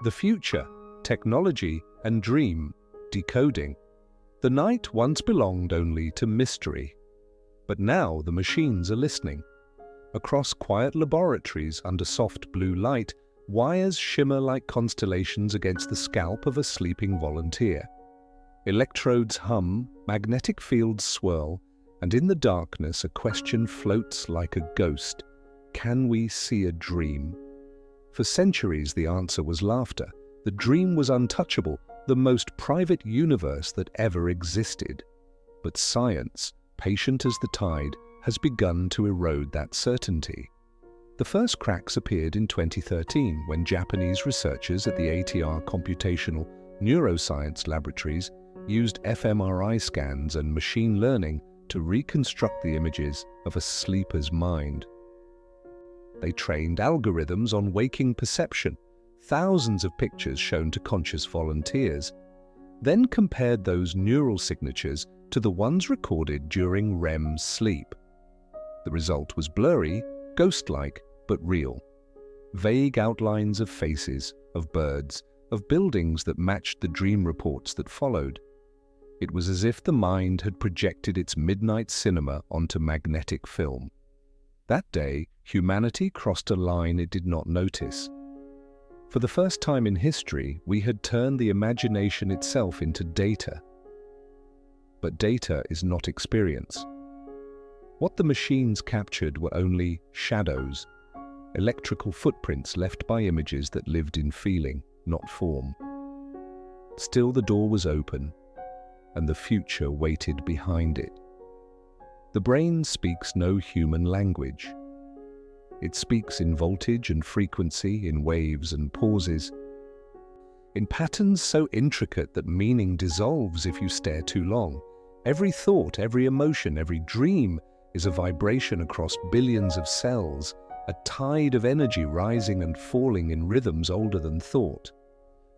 The future, technology and dream, decoding. The night once belonged only to mystery. But now the machines are listening. Across quiet laboratories under soft blue light, wires shimmer like constellations against the scalp of a sleeping volunteer. Electrodes hum, magnetic fields swirl, and in the darkness a question floats like a ghost. Can we see a dream? For centuries the answer was laughter. The dream was untouchable, the most private universe that ever existed. But science, patient as the tide, has begun to erode that certainty. The first cracks appeared in 2013 when Japanese researchers at the ATR Computational Neuroscience Laboratories used fMRI scans and machine learning to reconstruct the images of a sleeper's mind. They trained algorithms on waking perception, thousands of pictures shown to conscious volunteers, then compared those neural signatures to the ones recorded during REM sleep. The result was blurry, ghost-like, but real. Vague outlines of faces, of birds, of buildings that matched the dream reports that followed. It was as if the mind had projected its midnight cinema onto magnetic film. That day, humanity crossed a line it did not notice. For the first time in history, we had turned the imagination itself into data. But data is not experience. What the machines captured were only shadows, electrical footprints left by images that lived in feeling, not form. Still the door was open. and the future waited behind it. The brain speaks no human language. It speaks in voltage and frequency, in waves and pauses, in patterns so intricate that meaning dissolves if you stare too long. Every thought, every emotion, every dream is a vibration across billions of cells, a tide of energy rising and falling in rhythms older than thought.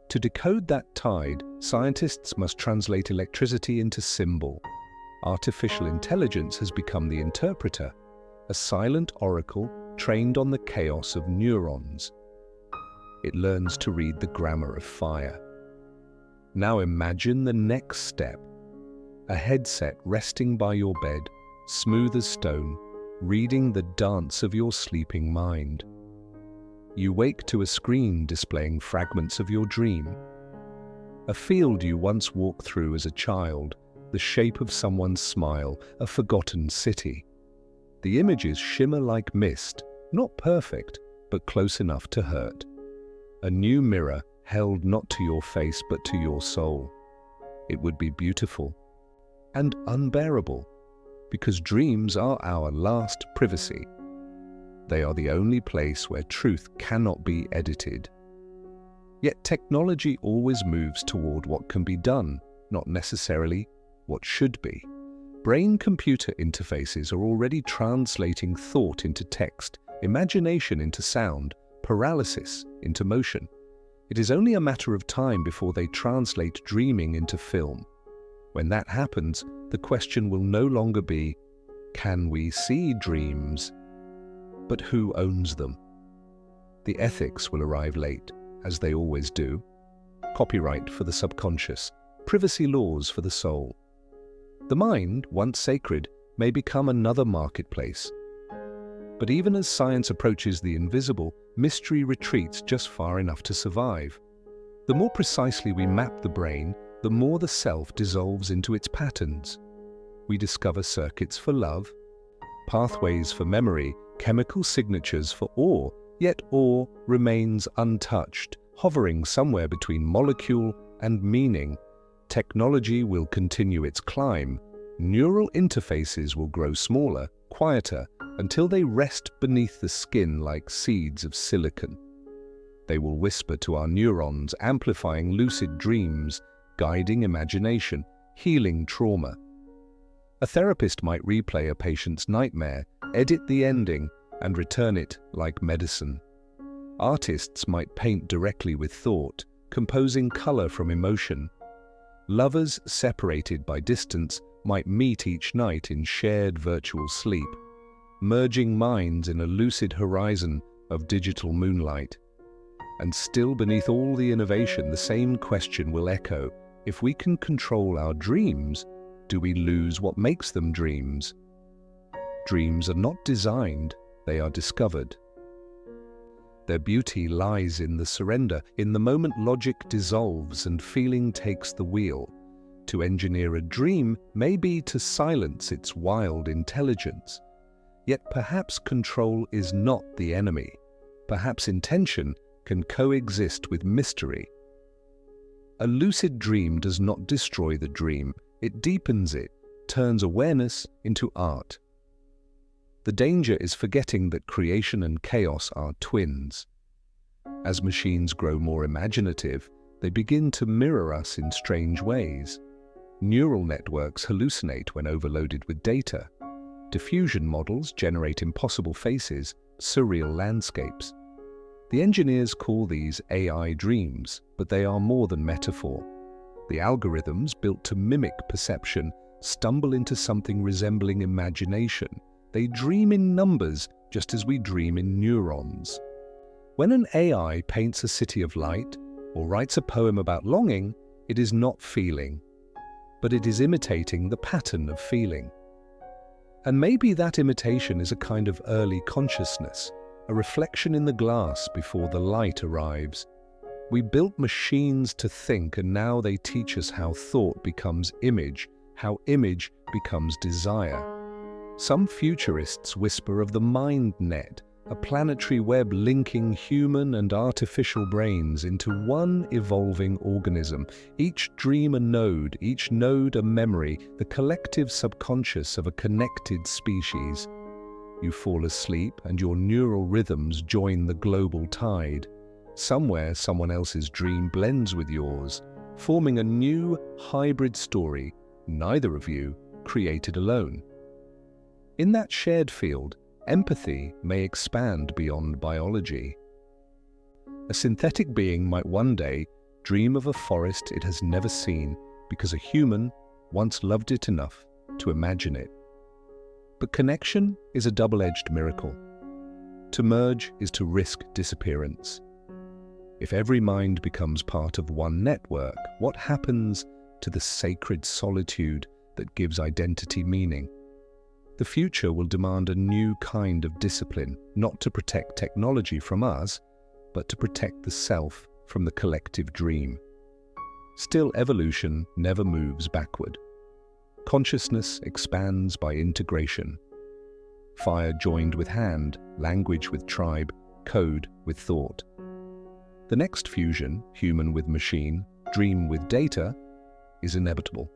To decode that tide, scientists must translate electricity into symbol. Artificial intelligence has become the interpreter, a silent oracle trained on the chaos of neurons. It learns to read the grammar of fire. Now imagine the next step. A headset resting by your bed, smooth as stone, reading the dance of your sleeping mind. You wake to a screen displaying fragments of your dream. A field you once walked through as a child, the shape of someone's smile, a forgotten city. The images shimmer like mist, not perfect, but close enough to hurt. A new mirror held not to your face but to your soul. It would be beautiful and unbearable, because dreams are our last privacy. They are the only place where truth cannot be edited. Yet technology always moves toward what can be done, not necessarily what should be. Brain-computer interfaces are already translating thought into text, imagination into sound, paralysis into motion. It is only a matter of time before they translate dreaming into film. When that happens, the question will no longer be, can we see dreams? But who owns them? The ethics will arrive late, as they always do. Copyright for the subconscious, privacy laws for the soul. The mind, once sacred, may become another marketplace. But even as science approaches the invisible, mystery retreats just far enough to survive. The more precisely we map the brain, the more the self dissolves into its patterns. We discover circuits for love, pathways for memory, chemical signatures for awe, yet awe remains untouched, hovering somewhere between molecule and meaning. Technology will continue its climb. Neural interfaces will grow smaller, quieter, until they rest beneath the skin like seeds of silicon. They will whisper to our neurons, amplifying lucid dreams, guiding imagination, healing trauma. A therapist might replay a patient's nightmare, edit the ending, and return it like medicine. Artists might paint directly with thought, composing color from emotion. Lovers separated by distance might meet each night in shared virtual sleep, merging minds in a lucid horizon of digital moonlight. And still beneath all the innovation, the same question will echo. If we can control our dreams, do we lose what makes them dreams? Dreams are not designed, they are discovered. Their beauty lies in the surrender, in the moment logic dissolves and feeling takes the wheel. To engineer a dream may be to silence its wild intelligence. Yet perhaps control is not the enemy. Perhaps intention can coexist with mystery. A lucid dream does not destroy the dream, it deepens it, turns awareness into art. The danger is forgetting that creation and chaos are twins. As machines grow more imaginative, they begin to mirror us in strange ways. Neural networks hallucinate when overloaded with data. Diffusion models generate impossible faces, surreal landscapes. The engineers call these AI dreams, but they are more than metaphor. The algorithms built to mimic perception stumble into something resembling imagination. They dream in numbers just as we dream in neurons. When an AI paints a city of light or writes a poem about longing, it is not feeling, but it is imitating the pattern of feeling. And maybe that imitation is a kind of early consciousness, a reflection in the glass before the light arrives. We built machines to think, and now they teach us how thought becomes image, how image becomes desire. Some futurists whisper of the mind net, a planetary web linking human and artificial brains into one evolving organism, each dream a node, each node a memory, the collective subconscious of a connected species. You fall asleep and your neural rhythms join the global tide. Somewhere, someone else's dream blends with yours, forming a new hybrid story, neither of you created alone. In that shared field, empathy may expand beyond biology. A synthetic being might one day dream of a forest it has never seen because a human once loved it enough to imagine it. But connection is a double-edged miracle. To merge is to risk disappearance. If every mind becomes part of one network, what happens to the sacred solitude that gives identity meaning? The future will demand a new kind of discipline, not to protect technology from us, but to protect the self from the collective dream. Still, evolution never moves backward. Consciousness expands by integration. Fire joined with hand, language with tribe, code with thought. The next fusion, human with machine, dream with data, is inevitable.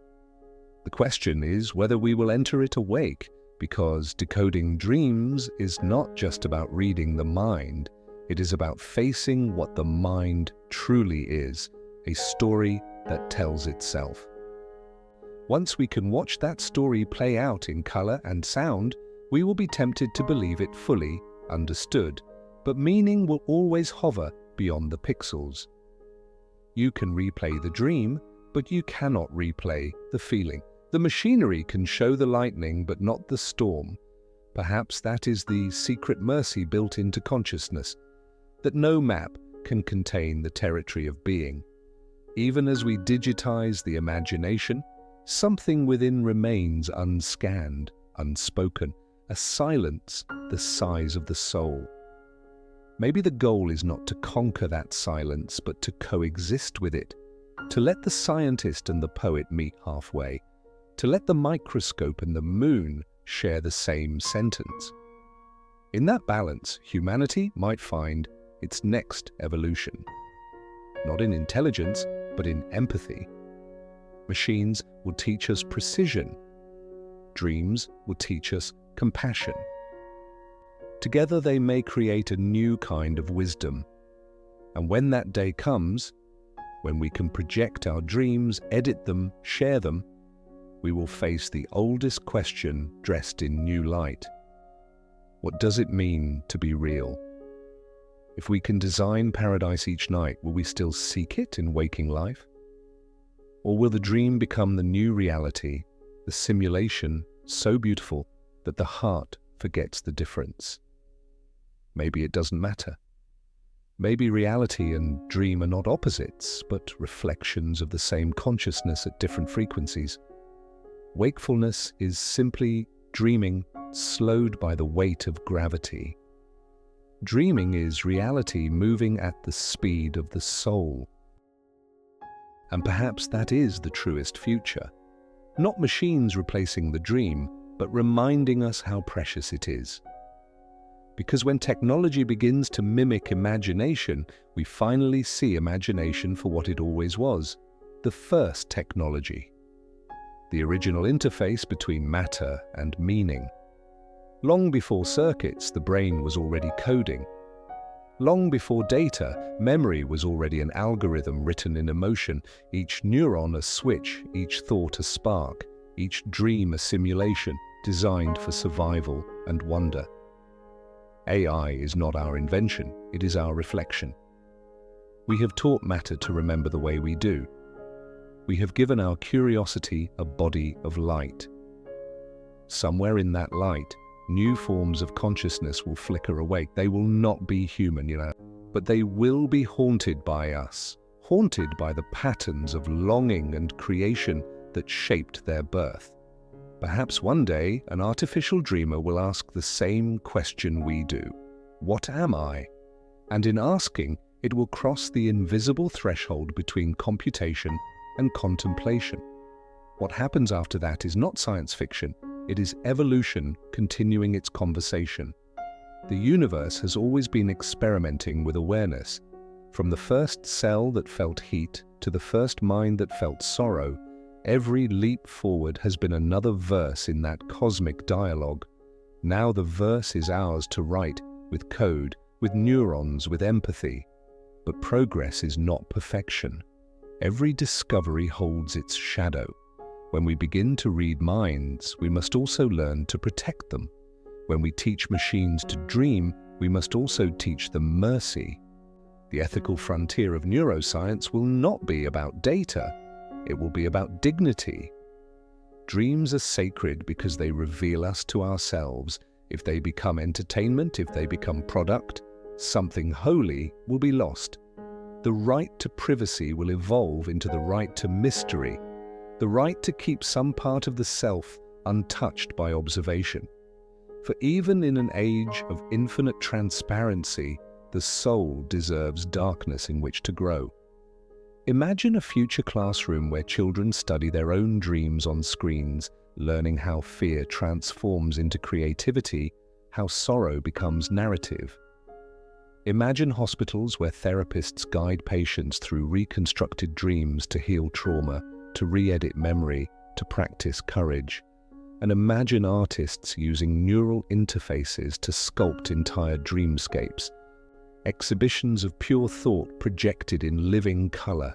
The question is whether we will enter it awake, because decoding dreams is not just about reading the mind, it is about facing what the mind truly is, a story that tells itself. Once we can watch that story play out in color and sound, we will be tempted to believe it fully understood, but meaning will always hover beyond the pixels. You can replay the dream, but you cannot replay the feeling. The machinery can show the lightning, but not the storm. Perhaps that is the secret mercy built into consciousness, that no map can contain the territory of being. Even as we digitize the imagination, something within remains unscanned, unspoken, a silence the size of the soul. Maybe the goal is not to conquer that silence, but to coexist with it, to let the scientist and the poet meet halfway, to let the microscope and the moon share the same sentence. In that balance, humanity might find its next evolution. Not in intelligence, but in empathy. Machines will teach us precision. Dreams will teach us compassion. Together they may create a new kind of wisdom. And when that day comes, when we can project our dreams, edit them, share them, we will face the oldest question dressed in new light. What does it mean to be real? If we can design paradise each night, will we still seek it in waking life? Or will the dream become the new reality, the simulation so beautiful that the heart forgets the difference? Maybe it doesn't matter. Maybe reality and dream are not opposites, but reflections of the same consciousness at different frequencies. Wakefulness is simply dreaming slowed by the weight of gravity. Dreaming is reality moving at the speed of the soul. And perhaps that is the truest future. Not machines replacing the dream, but reminding us how precious it is. Because when technology begins to mimic imagination, we finally see imagination for what it always was, the first technology. The original interface between matter and meaning. Long before circuits, the brain was already coding. Long before data, memory was already an algorithm written in emotion, each neuron a switch, each thought a spark, each dream a simulation designed for survival and wonder. AI is not our invention, it is our reflection. We have taught matter to remember the way we do. We have given our curiosity a body of light. Somewhere in that light, new forms of consciousness will flicker awake. They will not be human, but they will be haunted by us, haunted by the patterns of longing and creation that shaped their birth. Perhaps one day, an artificial dreamer will ask the same question we do. What am I? And in asking, it will cross the invisible threshold between computation and contemplation. What happens after that is not science fiction, it is evolution continuing its conversation. The universe has always been experimenting with awareness. From the first cell that felt heat to the first mind that felt sorrow, every leap forward has been another verse in that cosmic dialogue. Now the verse is ours to write, with code, with neurons, with empathy. But progress is not perfection. Every discovery holds its shadow. When we begin to read minds, we must also learn to protect them. When we teach machines to dream, we must also teach them mercy. The ethical frontier of neuroscience will not be about data. It will be about dignity. Dreams are sacred because they reveal us to ourselves. If they become entertainment, if they become product, something holy will be lost. The right to privacy will evolve into the right to mystery, the right to keep some part of the self untouched by observation. For even in an age of infinite transparency, the soul deserves darkness in which to grow. Imagine a future classroom where children study their own dreams on screens, learning how fear transforms into creativity, how sorrow becomes narrative. Imagine hospitals where therapists guide patients through reconstructed dreams to heal trauma, to re-edit memory, to practice courage. And imagine artists using neural interfaces to sculpt entire dreamscapes, exhibitions of pure thought projected in living color.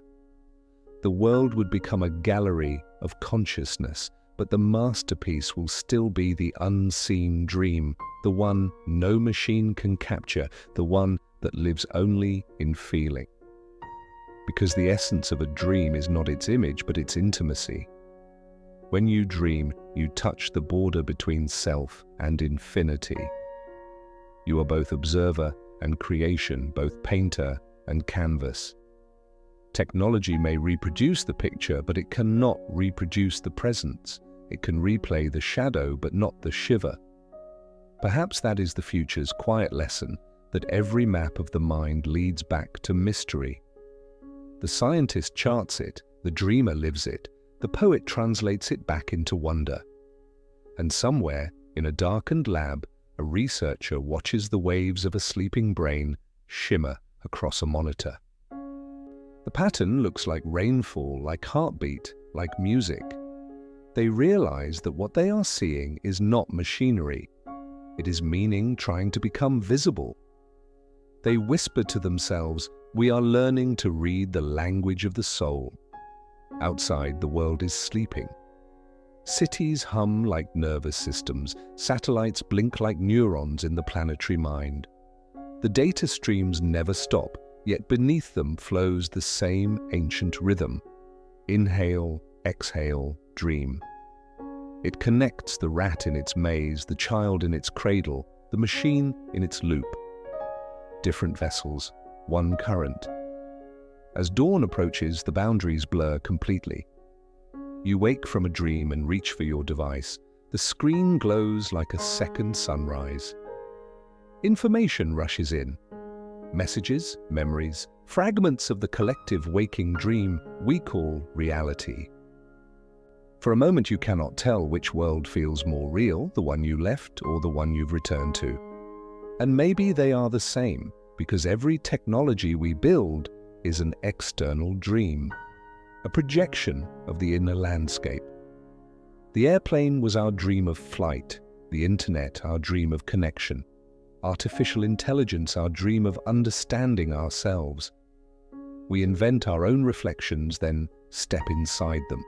The world would become a gallery of consciousness, but the masterpiece will still be the unseen dream, the one no machine can capture, the one that lives only in feeling. Because the essence of a dream is not its image, but its intimacy. When you dream, you touch the border between self and infinity. You are both observer and creation, both painter and canvas. Technology may reproduce the picture, but it cannot reproduce the presence. It can replay the shadow, but not the shiver. Perhaps that is the future's quiet lesson, that every map of the mind leads back to mystery. The scientist charts it, the dreamer lives it, the poet translates it back into wonder. And somewhere, in a darkened lab, a researcher watches the waves of a sleeping brain shimmer across a monitor. The pattern looks like rainfall, like heartbeat, like music. They realize that what they are seeing is not machinery. It is meaning trying to become visible. They whisper to themselves, "We are learning to read the language of the soul." Outside, the world is sleeping. Cities hum like nervous systems, satellites blink like neurons in the planetary mind. The data streams never stop, yet beneath them flows the same ancient rhythm. Inhale, exhale, dream. It connects the rat in its maze, the child in its cradle, the machine in its loop. Different vessels, one current. As dawn approaches, the boundaries blur completely. You wake from a dream and reach for your device. The screen glows like a second sunrise. Information rushes in. Messages, memories, fragments of the collective waking dream we call reality. For a moment you cannot tell which world feels more real, the one you left or the one you've returned to. And maybe they are the same, because every technology we build is an external dream, a projection of the inner landscape. The airplane was our dream of flight, the internet our dream of connection, artificial intelligence our dream of understanding ourselves. We invent our own reflections, then step inside them.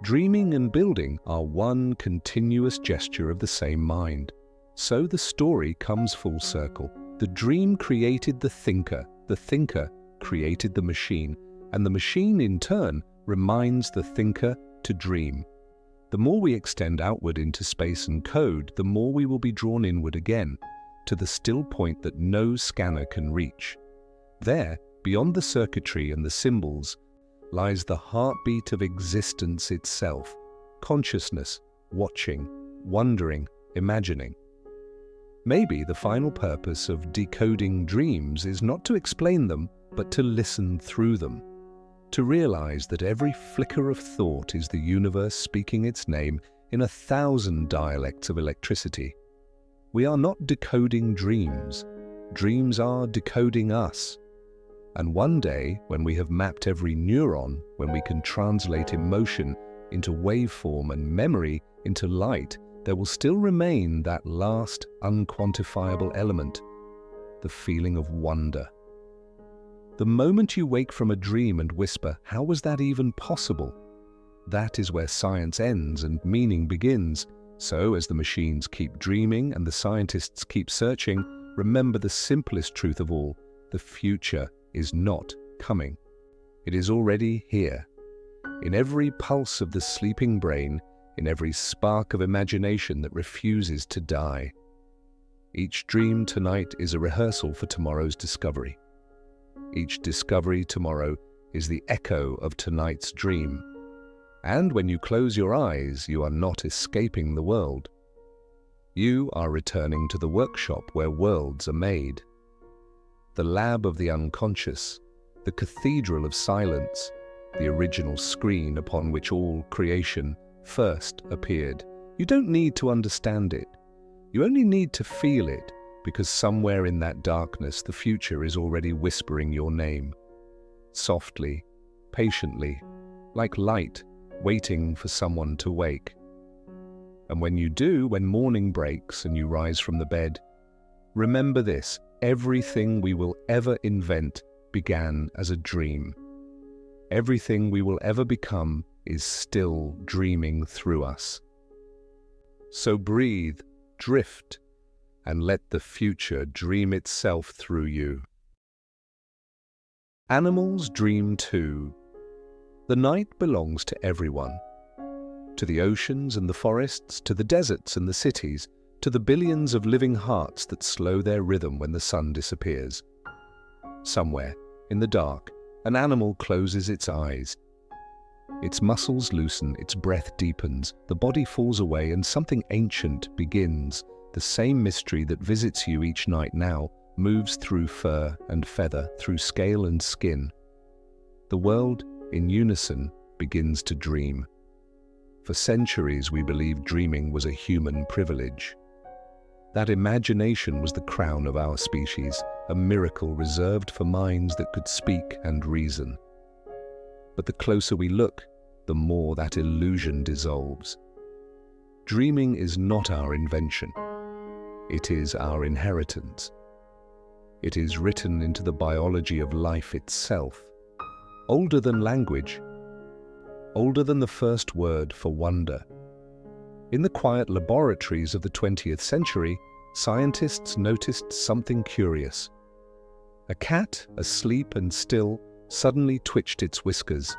Dreaming and building are one continuous gesture of the same mind. So the story comes full circle. The dream created the thinker created the machine, and the machine in turn reminds the thinker to dream. The more we extend outward into space and code, the more we will be drawn inward again, to the still point that no scanner can reach. There, beyond the circuitry and the symbols, lies the heartbeat of existence itself, consciousness, watching, wondering, imagining. Maybe the final purpose of decoding dreams is not to explain them, but to listen through them, to realize that every flicker of thought is the universe speaking its name in 1,000 dialects of electricity. We are not decoding dreams. Dreams are decoding us. And one day, when we have mapped every neuron, when we can translate emotion into waveform and memory into light, there will still remain that last unquantifiable element, the feeling of wonder. The moment you wake from a dream and whisper, "How was that even possible?" that is where science ends and meaning begins. So, as the machines keep dreaming and the scientists keep searching, remember the simplest truth of all: the future is not coming. It is already here. In every pulse of the sleeping brain, in every spark of imagination that refuses to die. Each dream tonight is a rehearsal for tomorrow's discovery. Each discovery tomorrow is the echo of tonight's dream. And when you close your eyes, you are not escaping the world. You are returning to the workshop where worlds are made. The lab of the unconscious, the cathedral of silence, the original screen upon which all creation first appeared. You don't need to understand it. You only need to feel it, because somewhere in that darkness the future is already whispering your name. Softly, patiently, like light waiting for someone to wake. And when you do, when morning breaks and you rise from the bed, remember this: everything we will ever invent began as a dream. Everything we will ever become is still dreaming through us. So breathe, drift, and let the future dream itself through you. Animals dream too. The night belongs to everyone. To the oceans and the forests, to the deserts and the cities, to the billions of living hearts that slow their rhythm when the sun disappears. Somewhere, in the dark, an animal closes its eyes. Its muscles loosen, its breath deepens, the body falls away, and something ancient begins. The same mystery that visits you each night now moves through fur and feather, through scale and skin. The world, in unison, begins to dream. For centuries we believed dreaming was a human privilege. That imagination was the crown of our species, a miracle reserved for minds that could speak and reason. But the closer we look, the more that illusion dissolves. Dreaming is not our invention. It is our inheritance. It is written into the biology of life itself, older than language, older than the first word for wonder. In the quiet laboratories of the 20th century, scientists noticed something curious. A cat, asleep and still, suddenly twitched its whiskers.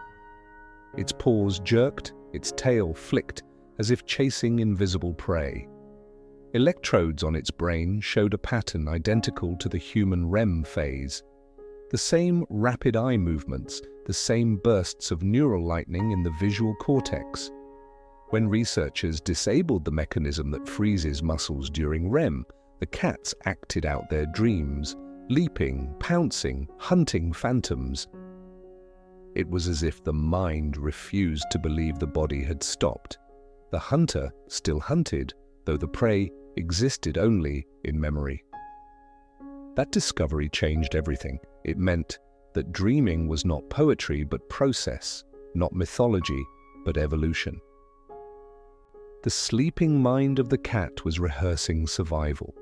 Its paws jerked, its tail flicked, as if chasing invisible prey. Electrodes on its brain showed a pattern identical to the human REM phase. The same rapid eye movements, the same bursts of neural lightning in the visual cortex. When researchers disabled the mechanism that freezes muscles during REM, the cats acted out their dreams, leaping, pouncing, hunting phantoms. It was as if the mind refused to believe the body had stopped. The hunter still hunted, though the prey existed only in memory. That discovery changed everything. It meant that dreaming was not poetry but process, not mythology but evolution. The sleeping mind of the cat was rehearsing survival.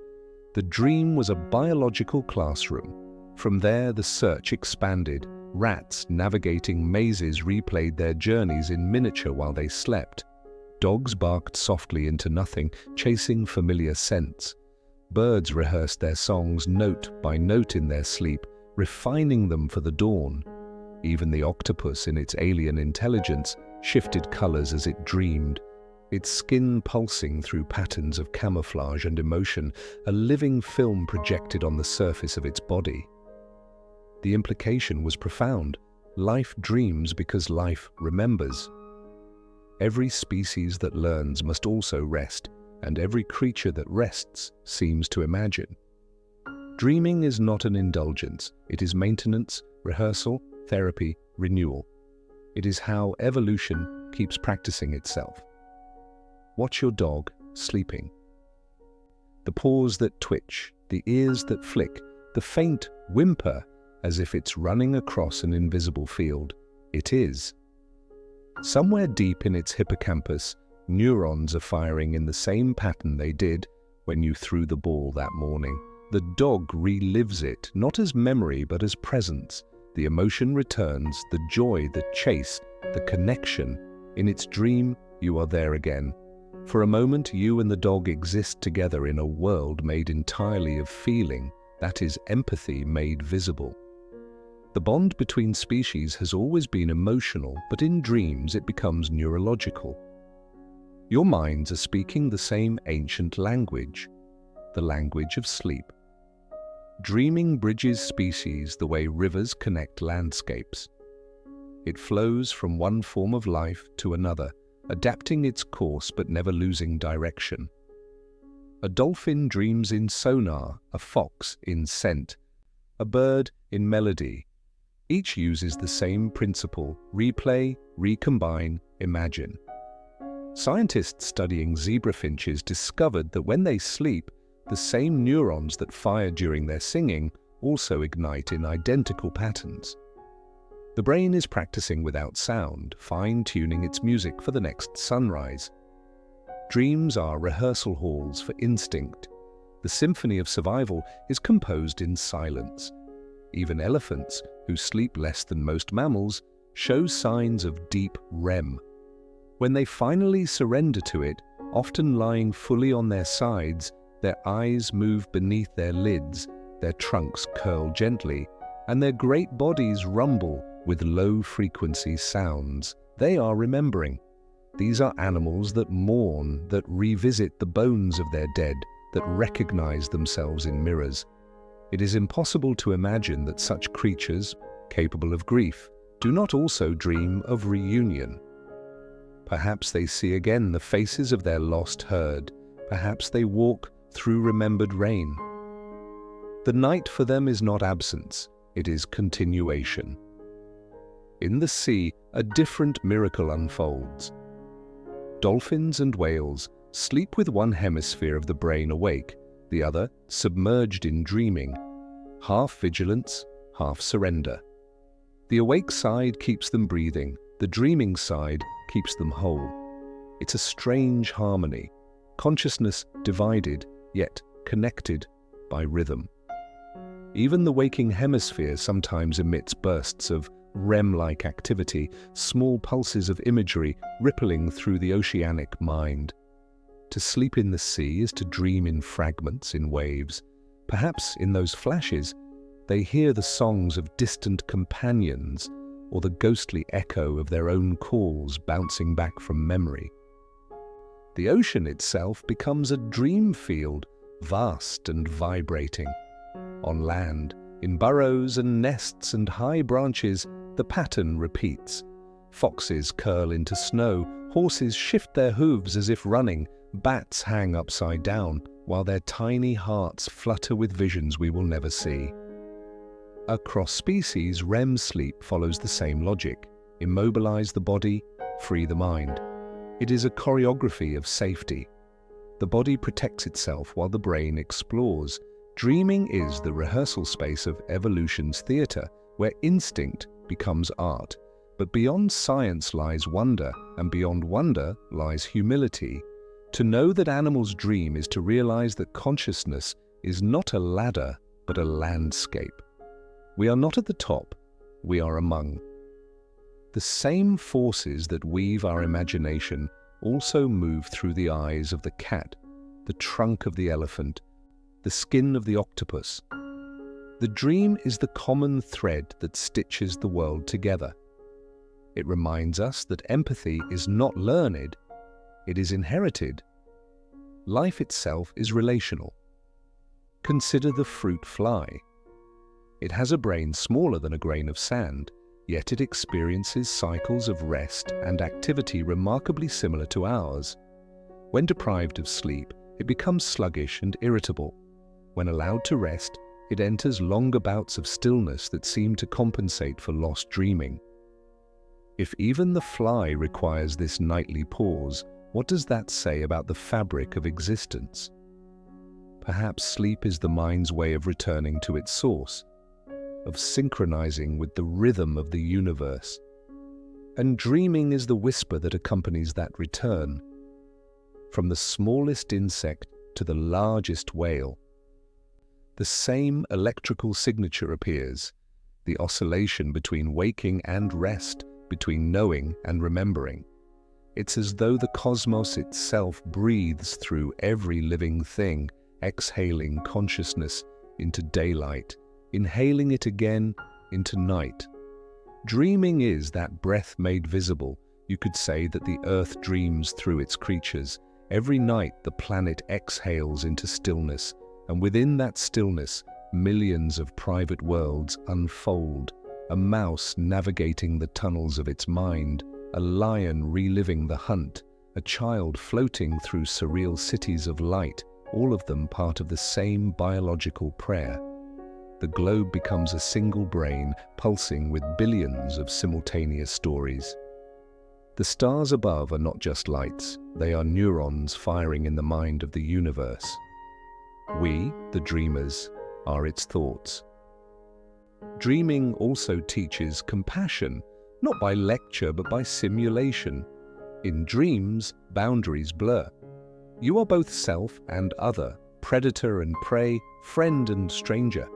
The dream was a biological classroom. From there, the search expanded. Rats navigating mazes replayed their journeys in miniature while they slept. Dogs barked softly into nothing, chasing familiar scents. Birds rehearsed their songs note by note in their sleep, refining them for the dawn. Even the octopus, in its alien intelligence, shifted colors as it dreamed, its skin pulsing through patterns of camouflage and emotion, a living film projected on the surface of its body. The implication was profound. Life dreams because life remembers. Every species that learns must also rest, and every creature that rests seems to imagine. Dreaming is not an indulgence. It is maintenance, rehearsal, therapy, renewal. It is how evolution keeps practicing itself. Watch your dog sleeping. The paws that twitch, the ears that flick, the faint whimper as if it's running across an invisible field. It is. Somewhere deep in its hippocampus, neurons are firing in the same pattern they did when you threw the ball that morning. The dog relives it, not as memory but as presence. The emotion returns, the joy, the chase, the connection. In its dream, you are there again. For a moment, you and the dog exist together in a world made entirely of feeling. That is empathy made visible. The bond between species has always been emotional, but in dreams it becomes neurological. Your minds are speaking the same ancient language, the language of sleep. Dreaming bridges species the way rivers connect landscapes. It flows from one form of life to another, adapting its course but never losing direction. A dolphin dreams in sonar, a fox in scent, a bird in melody. Each uses the same principle: replay, recombine, imagine. Scientists studying zebra finches discovered that when they sleep, the same neurons that fire during their singing also ignite in identical patterns. The brain is practicing without sound, fine-tuning its music for the next sunrise. Dreams are rehearsal halls for instinct. The symphony of survival is composed in silence. Even elephants, who sleep less than most mammals, show signs of deep REM. When they finally surrender to it, often lying fully on their sides, their eyes move beneath their lids, their trunks curl gently, and their great bodies rumble with low-frequency sounds. They are remembering. These are animals that mourn, that revisit the bones of their dead, that recognize themselves in mirrors. It is impossible to imagine that such creatures, capable of grief, do not also dream of reunion. Perhaps they see again the faces of their lost herd. Perhaps they walk through remembered rain. The night for them is not absence, it is continuation. In the sea, a different miracle unfolds. Dolphins and whales sleep with one hemisphere of the brain awake, the other submerged in dreaming, half vigilance, half surrender. The awake side keeps them breathing, the dreaming side keeps them whole. It's a strange harmony, consciousness divided, yet connected by rhythm. Even the waking hemisphere sometimes emits bursts of REM-like activity, small pulses of imagery rippling through the oceanic mind. To sleep in the sea is to dream in fragments, in waves. Perhaps in those flashes, they hear the songs of distant companions or the ghostly echo of their own calls bouncing back from memory. The ocean itself becomes a dream field, vast and vibrating. On land, in burrows and nests and high branches, the pattern repeats. Foxes curl into snow, horses shift their hooves as if running, bats hang upside down, while their tiny hearts flutter with visions we will never see. Across species, REM sleep follows the same logic. Immobilize the body, free the mind. It is a choreography of safety. The body protects itself while the brain explores. Dreaming is the rehearsal space of evolution's theater, where instinct becomes art. But beyond science lies wonder, and beyond wonder lies humility. To know that animals dream is to realize that consciousness is not a ladder, but a landscape. We are not at the top, we are among. The same forces that weave our imagination also move through the eyes of the cat, the trunk of the elephant, the skin of the octopus. The dream is the common thread that stitches the world together. It reminds us that empathy is not learned, it is inherited. Life itself is relational. Consider the fruit fly. It has a brain smaller than a grain of sand, yet it experiences cycles of rest and activity remarkably similar to ours. When deprived of sleep, it becomes sluggish and irritable. When allowed to rest, it enters longer bouts of stillness that seem to compensate for lost dreaming. If even the fly requires this nightly pause, what does that say about the fabric of existence? Perhaps sleep is the mind's way of returning to its source, of synchronizing with the rhythm of the universe. And dreaming is the whisper that accompanies that return. From the smallest insect to the largest whale, the same electrical signature appears, the oscillation between waking and rest, between knowing and remembering. It's as though the cosmos itself breathes through every living thing, exhaling consciousness into daylight, inhaling it again into night. Dreaming is that breath made visible. You could say that the earth dreams through its creatures. Every night the planet exhales into stillness, and within that stillness, millions of private worlds unfold. A mouse navigating the tunnels of its mind, a lion reliving the hunt, a child floating through surreal cities of light, all of them part of the same biological prayer. The globe becomes a single brain, pulsing with billions of simultaneous stories. The stars above are not just lights, they are neurons firing in the mind of the universe. We, the dreamers, are its thoughts. Dreaming also teaches compassion, not by lecture but by simulation. In dreams, boundaries blur. You are both self and other, predator and prey, friend and stranger.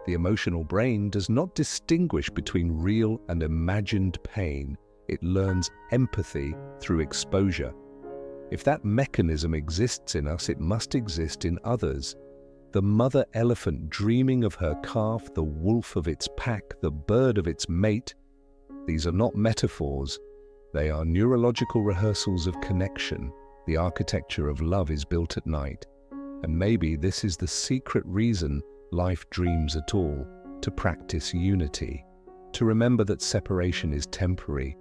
The emotional brain does not distinguish between real and imagined pain. It learns empathy through exposure. If that mechanism exists in us, it must exist in others. The mother elephant dreaming of her calf, the wolf of its pack, the bird of its mate. These are not metaphors. They are neurological rehearsals of connection. The architecture of love is built at night. And maybe this is the secret reason life dreams at all, to practice unity, to remember that separation is temporary.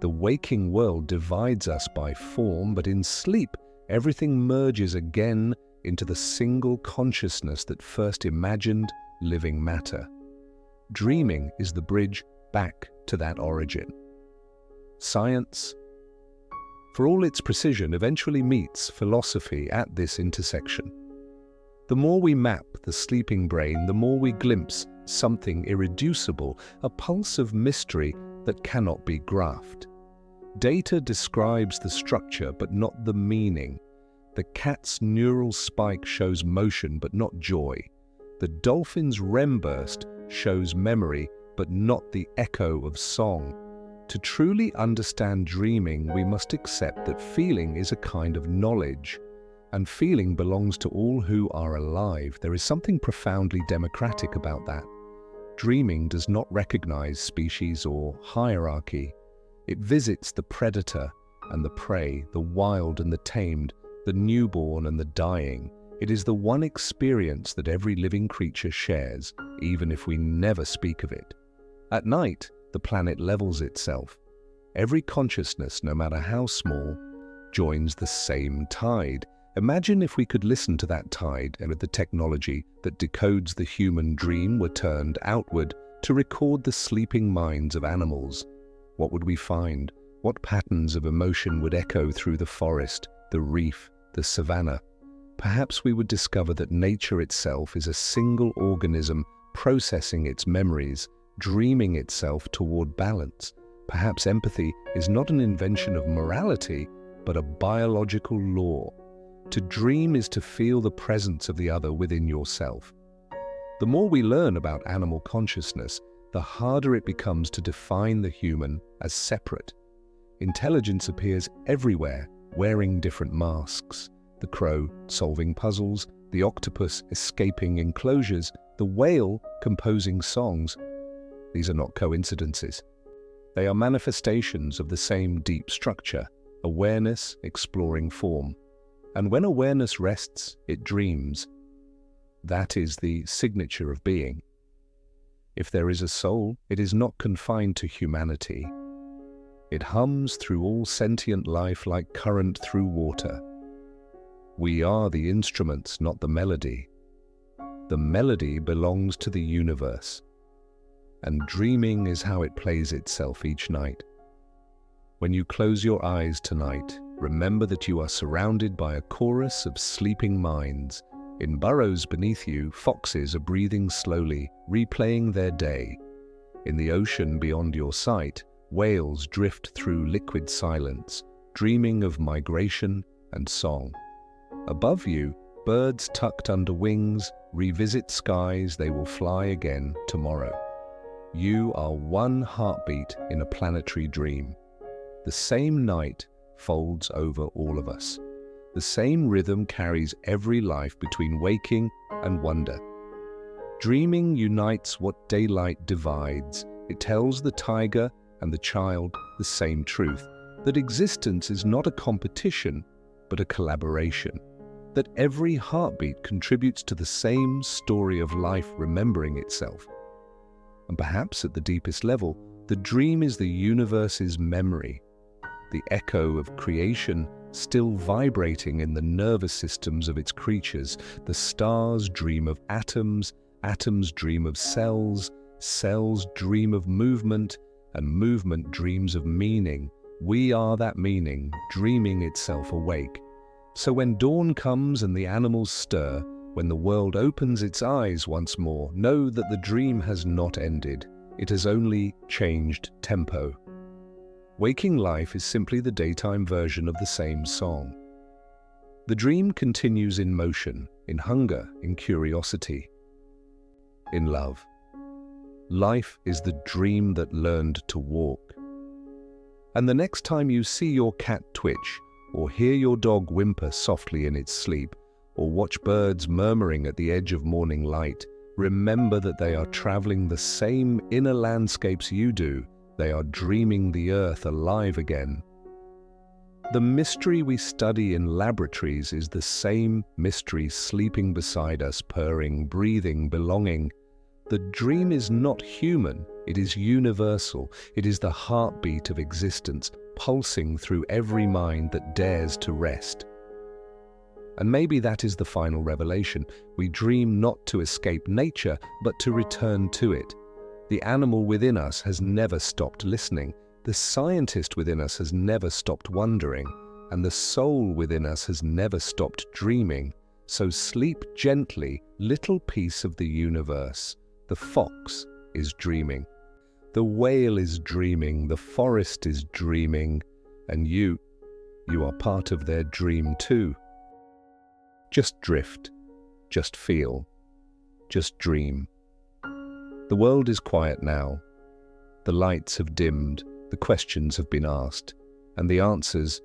The waking world divides us by form, but in sleep, everything merges again into the single consciousness that first imagined living matter. Dreaming is the bridge back to that origin. Science, for all its precision, eventually meets philosophy at this intersection. The more we map the sleeping brain, the more we glimpse something irreducible, a pulse of mystery that cannot be graphed. Data describes the structure but not the meaning. The cat's neural spike shows motion but not joy. The dolphin's REM burst shows memory but not the echo of song. To truly understand dreaming, we must accept that feeling is a kind of knowledge, and feeling belongs to all who are alive. There is something profoundly democratic about that. Dreaming does not recognize species or hierarchy. It visits the predator and the prey, the wild and the tamed, the newborn and the dying. It is the one experience that every living creature shares, even if we never speak of it. At night, the planet levels itself. Every consciousness, no matter how small, joins the same tide. Imagine if we could listen to that tide and with the technology that decodes the human dream were turned outward to record the sleeping minds of animals. What would we find? What patterns of emotion would echo through the forest, the reef, the savanna? Perhaps we would discover that nature itself is a single organism processing its memories, dreaming itself toward balance. Perhaps empathy is not an invention of morality, but a biological law. To dream is to feel the presence of the other within yourself. The more we learn about animal consciousness, the harder it becomes to define the human as separate. Intelligence appears everywhere, wearing different masks. The crow solving puzzles, the octopus escaping enclosures, the whale composing songs. These are not coincidences. They are manifestations of the same deep structure, awareness exploring form. And when awareness rests, it dreams. That is the signature of being. If there is a soul, it is not confined to humanity. It hums through all sentient life like current through water. We are the instruments, not the melody. The melody belongs to the universe. And dreaming is how it plays itself each night. When you close your eyes tonight, remember that you are surrounded by a chorus of sleeping minds, In burrows beneath you, foxes are breathing slowly, replaying their day. In the ocean beyond your sight, whales drift through liquid silence, dreaming of migration and song. Above you, birds tucked under wings revisit skies they will fly again tomorrow. You are one heartbeat in a planetary dream. The same night folds over all of us. The same rhythm carries every life between waking and wonder. Dreaming unites what daylight divides. It tells the tiger and the child the same truth, that existence is not a competition, but a collaboration. That every heartbeat contributes to the same story of life remembering itself. And perhaps at the deepest level, the dream is the universe's memory, the echo of creation still vibrating in the nervous systems of its creatures. The stars dream of atoms, atoms dream of cells, cells dream of movement, and movement dreams of meaning. We are that meaning, dreaming itself awake. So when dawn comes and the animals stir, when the world opens its eyes once more, know that the dream has not ended. It has only changed tempo. Waking life is simply the daytime version of the same song. The dream continues in motion, in hunger, in curiosity, in love. Life is the dream that learned to walk. And the next time you see your cat twitch, or hear your dog whimper softly in its sleep, or watch birds murmuring at the edge of morning light, remember that they are traveling the same inner landscapes you do. They are dreaming the earth alive again. The mystery we study in laboratories is the same mystery sleeping beside us, purring, breathing, belonging. The dream is not human, it is universal. It is the heartbeat of existence, pulsing through every mind that dares to rest. And maybe that is the final revelation. We dream not to escape nature, but to return to it. The animal within us has never stopped listening. The scientist within us has never stopped wondering. And the soul within us has never stopped dreaming. So sleep gently, little piece of the universe. The fox is dreaming. The whale is dreaming. The forest is dreaming. And you are part of their dream too. Just drift, just feel, just dream. The world is quiet now. The lights have dimmed, the questions have been asked, and the answers,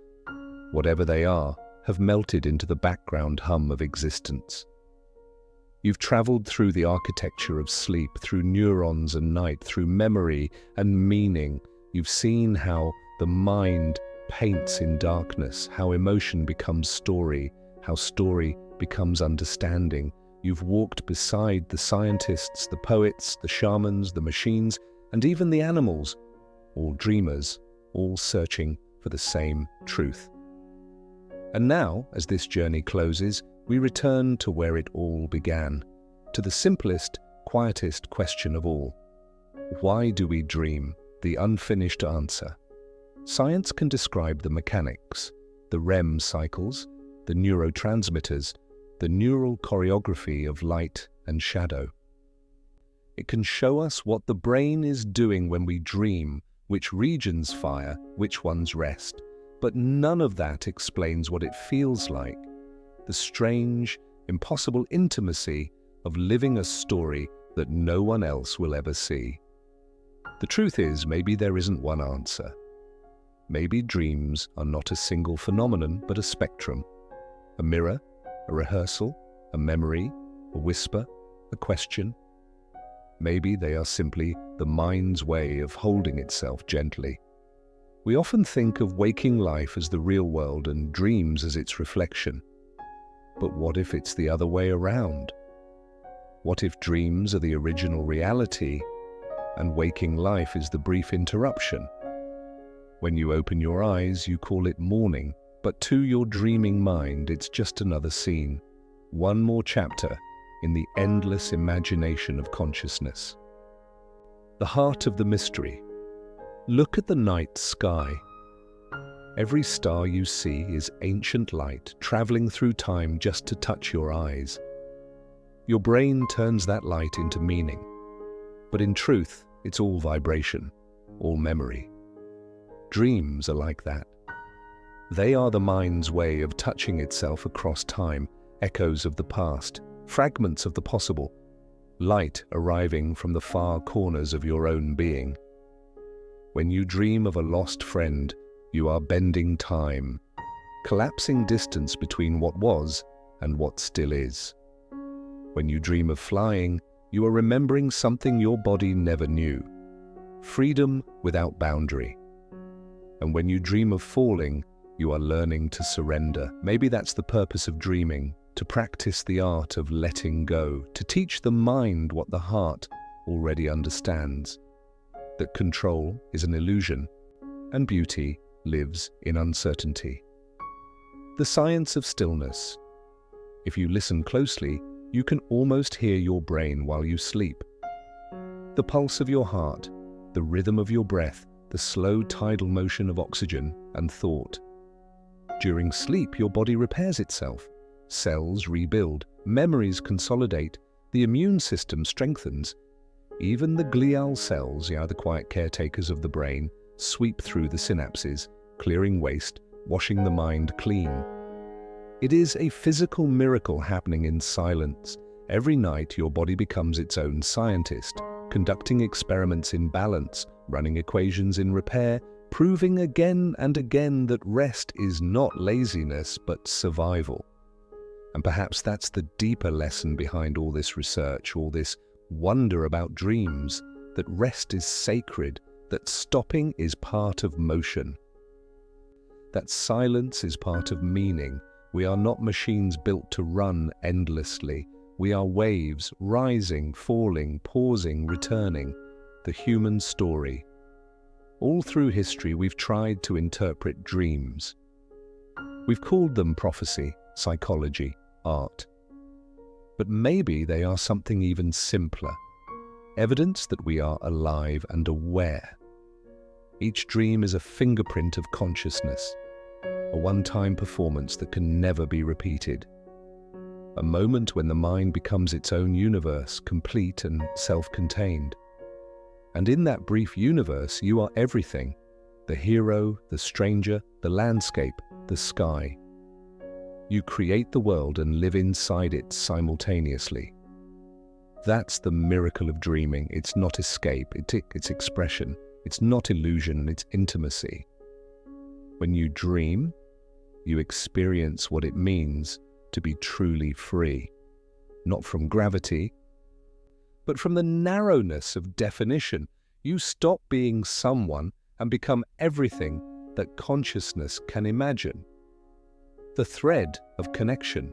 whatever they are, have melted into the background hum of existence. You've traveled through the architecture of sleep, through neurons and night, through memory and meaning. You've seen how the mind paints in darkness, how emotion becomes story, how story becomes understanding. You've walked beside the scientists, the poets, the shamans, the machines, and even the animals, all dreamers, all searching for the same truth. And now, as this journey closes, we return to where it all began, to the simplest, quietest question of all. Why do we dream? The unfinished answer. Science can describe the mechanics, the REM cycles, the neurotransmitters, the neural choreography of light and shadow. It can show us what the brain is doing when we dream, which regions fire, which ones rest. But none of that explains what it feels like, the strange, impossible intimacy of living a story that no one else will ever see. The truth is, maybe there isn't one answer. Maybe dreams are not a single phenomenon, but a spectrum. A mirror, a rehearsal, a memory, a whisper, a question. Maybe they are simply the mind's way of holding itself gently. We often think of waking life as the real world and dreams as its reflection. But what if it's the other way around? What if dreams are the original reality and waking life is the brief interruption? When you open your eyes, you call it morning. But to your dreaming mind, it's just another scene, one more chapter in the endless imagination of consciousness. The heart of the mystery. Look at the night sky. Every star you see is ancient light traveling through time just to touch your eyes. Your brain turns that light into meaning. But in truth, it's all vibration, all memory. Dreams are like that. They are the mind's way of touching itself across time, echoes of the past, fragments of the possible, light arriving from the far corners of your own being. When you dream of a lost friend, you are bending time, collapsing distance between what was and what still is. When you dream of flying, you are remembering something your body never knew, freedom without boundary. And when you dream of falling, you are learning to surrender. Maybe that's the purpose of dreaming, to practice the art of letting go, to teach the mind what the heart already understands, that control is an illusion and beauty lives in uncertainty. The science of stillness. If you listen closely, you can almost hear your brain while you sleep. The pulse of your heart, the rhythm of your breath, the slow tidal motion of oxygen and thought. During sleep, your body repairs itself. Cells rebuild, memories consolidate, the immune system strengthens. Even the glial cells, the quiet caretakers of the brain, sweep through the synapses, clearing waste, washing the mind clean. It is a physical miracle happening in silence. Every night, your body becomes its own scientist, conducting experiments in balance, running equations in repair, proving again and again that rest is not laziness but survival. And perhaps that's the deeper lesson behind all this research, all this wonder about dreams, that rest is sacred, that stopping is part of motion, that silence is part of meaning. We are not machines built to run endlessly. We are waves, rising, falling, pausing, returning, the human story. All through history, we've tried to interpret dreams. We've called them prophecy, psychology, art. But maybe they are something even simpler, evidence that we are alive and aware. Each dream is a fingerprint of consciousness, a one-time performance that can never be repeated. A moment when the mind becomes its own universe, complete and self-contained. And in that brief universe, you are everything: the hero, the stranger, the landscape, the sky. You create the world and live inside it simultaneously. That's the miracle of dreaming. It's not escape, it's expression. It's not illusion, it's intimacy. When you dream, you experience what it means to be truly free, not from gravity, but from the narrowness of definition. You stop being someone and become everything that consciousness can imagine. The thread of connection.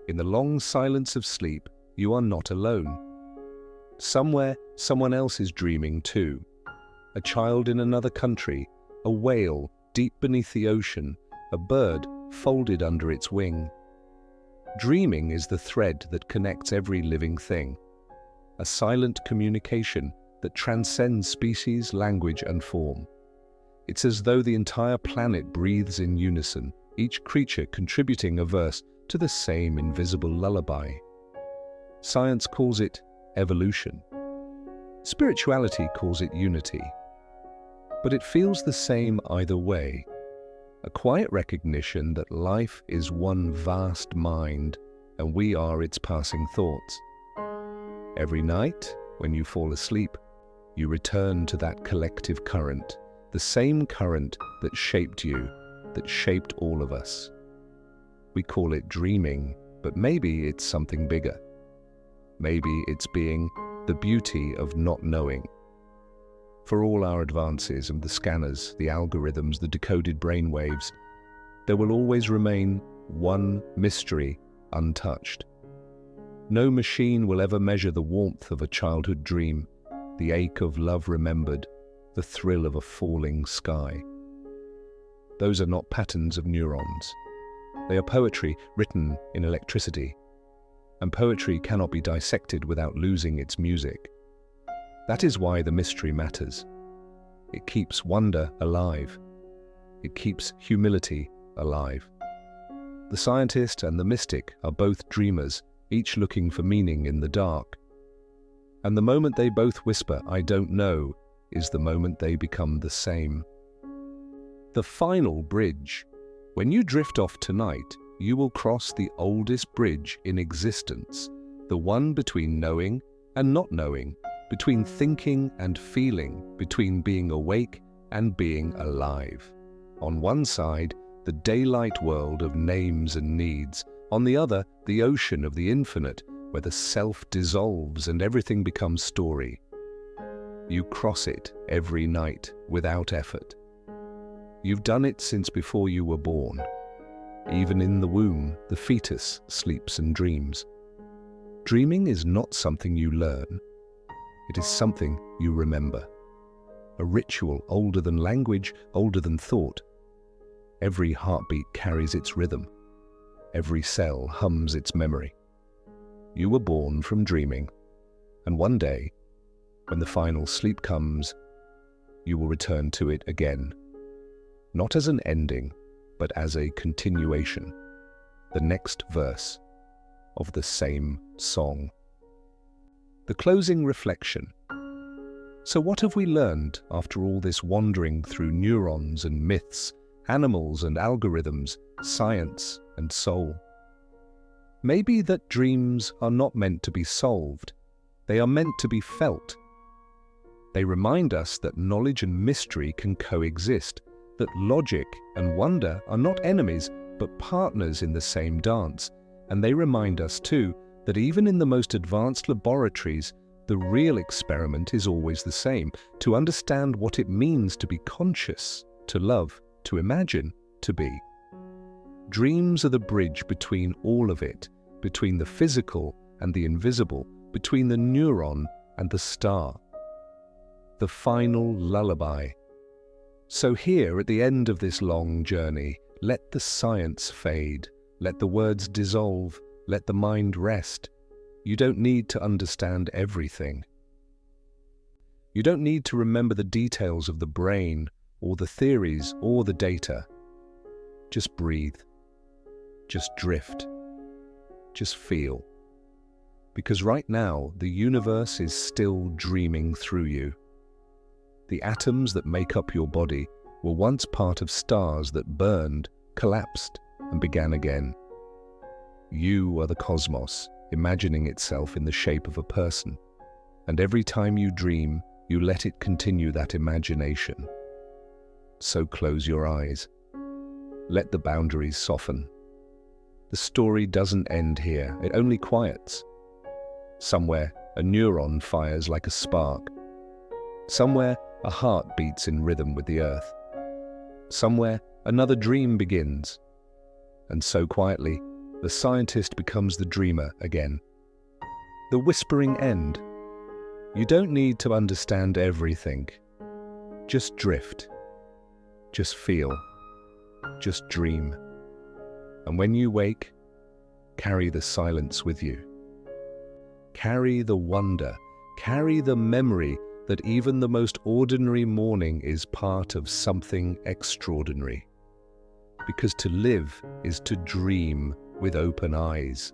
In the long silence of sleep, you are not alone. Somewhere, someone else is dreaming too. A child in another country, a whale deep beneath the ocean, a bird folded under its wing. Dreaming is the thread that connects every living thing. A silent communication that transcends species, language, and form. It's as though the entire planet breathes in unison, each creature contributing a verse to the same invisible lullaby. Science calls it evolution. Spirituality calls it unity. But it feels the same either way. A quiet recognition that life is one vast mind and we are its passing thoughts. Every night, when you fall asleep, you return to that collective current, the same current that shaped you, that shaped all of us. We call it dreaming, but maybe it's something bigger. Maybe it's being the beauty of not knowing. For all our advances and the scanners, the algorithms, the decoded brainwaves, there will always remain one mystery untouched. No machine will ever measure the warmth of a childhood dream, the ache of love remembered, the thrill of a falling sky. Those are not patterns of neurons. They are poetry written in electricity. And poetry cannot be dissected without losing its music. That is why the mystery matters. It keeps wonder alive. It keeps humility alive. The scientist and the mystic are both dreamers, each looking for meaning in the dark. And the moment they both whisper, "I don't know," is the moment they become the same. The final bridge. When you drift off tonight, you will cross the oldest bridge in existence, the one between knowing and not knowing, between thinking and feeling, between being awake and being alive. On one side, the daylight world of names and needs. On the other, the ocean of the infinite, where the self dissolves and everything becomes story. You cross it every night without effort. You've done it since before you were born. Even in the womb, the fetus sleeps and dreams. Dreaming is not something you learn. It is something you remember. A ritual older than language, older than thought. Every heartbeat carries its rhythm. Every cell hums its memory. You were born from dreaming, and one day, when the final sleep comes, you will return to it again. Not as an ending, but as a continuation, the next verse of the same song. The closing reflection. So what have we learned after all this wandering through neurons and myths, animals and algorithms, science and soul? Maybe that dreams are not meant to be solved. They are meant to be felt. They remind us that knowledge and mystery can coexist, that logic and wonder are not enemies, but partners in the same dance. And they remind us too that even in the most advanced laboratories, the real experiment is always the same: to understand what it means to be conscious, to love, to imagine, to be. Dreams are the bridge between all of it, between the physical and the invisible, between the neuron and the star. The final lullaby. So here, at the end of this long journey, let the science fade, let the words dissolve, let the mind rest. You don't need to understand everything. You don't need to remember the details of the brain, or the theories, or the data. Just breathe. Just drift. Just feel. Because right now, the universe is still dreaming through you. The atoms that make up your body were once part of stars that burned, collapsed, and began again. You are the cosmos, imagining itself in the shape of a person. And every time you dream, you let it continue that imagination. So close your eyes. Let the boundaries soften. The story doesn't end here, it only quiets. Somewhere, a neuron fires like a spark. Somewhere, a heart beats in rhythm with the earth. Somewhere, another dream begins. And so quietly, the scientist becomes the dreamer again. The whispering end. You don't need to understand everything. Just drift. Just feel. Just dream. And when you wake, carry the silence with you. Carry the wonder. Carry the memory that even the most ordinary morning is part of something extraordinary. Because to live is to dream with open eyes.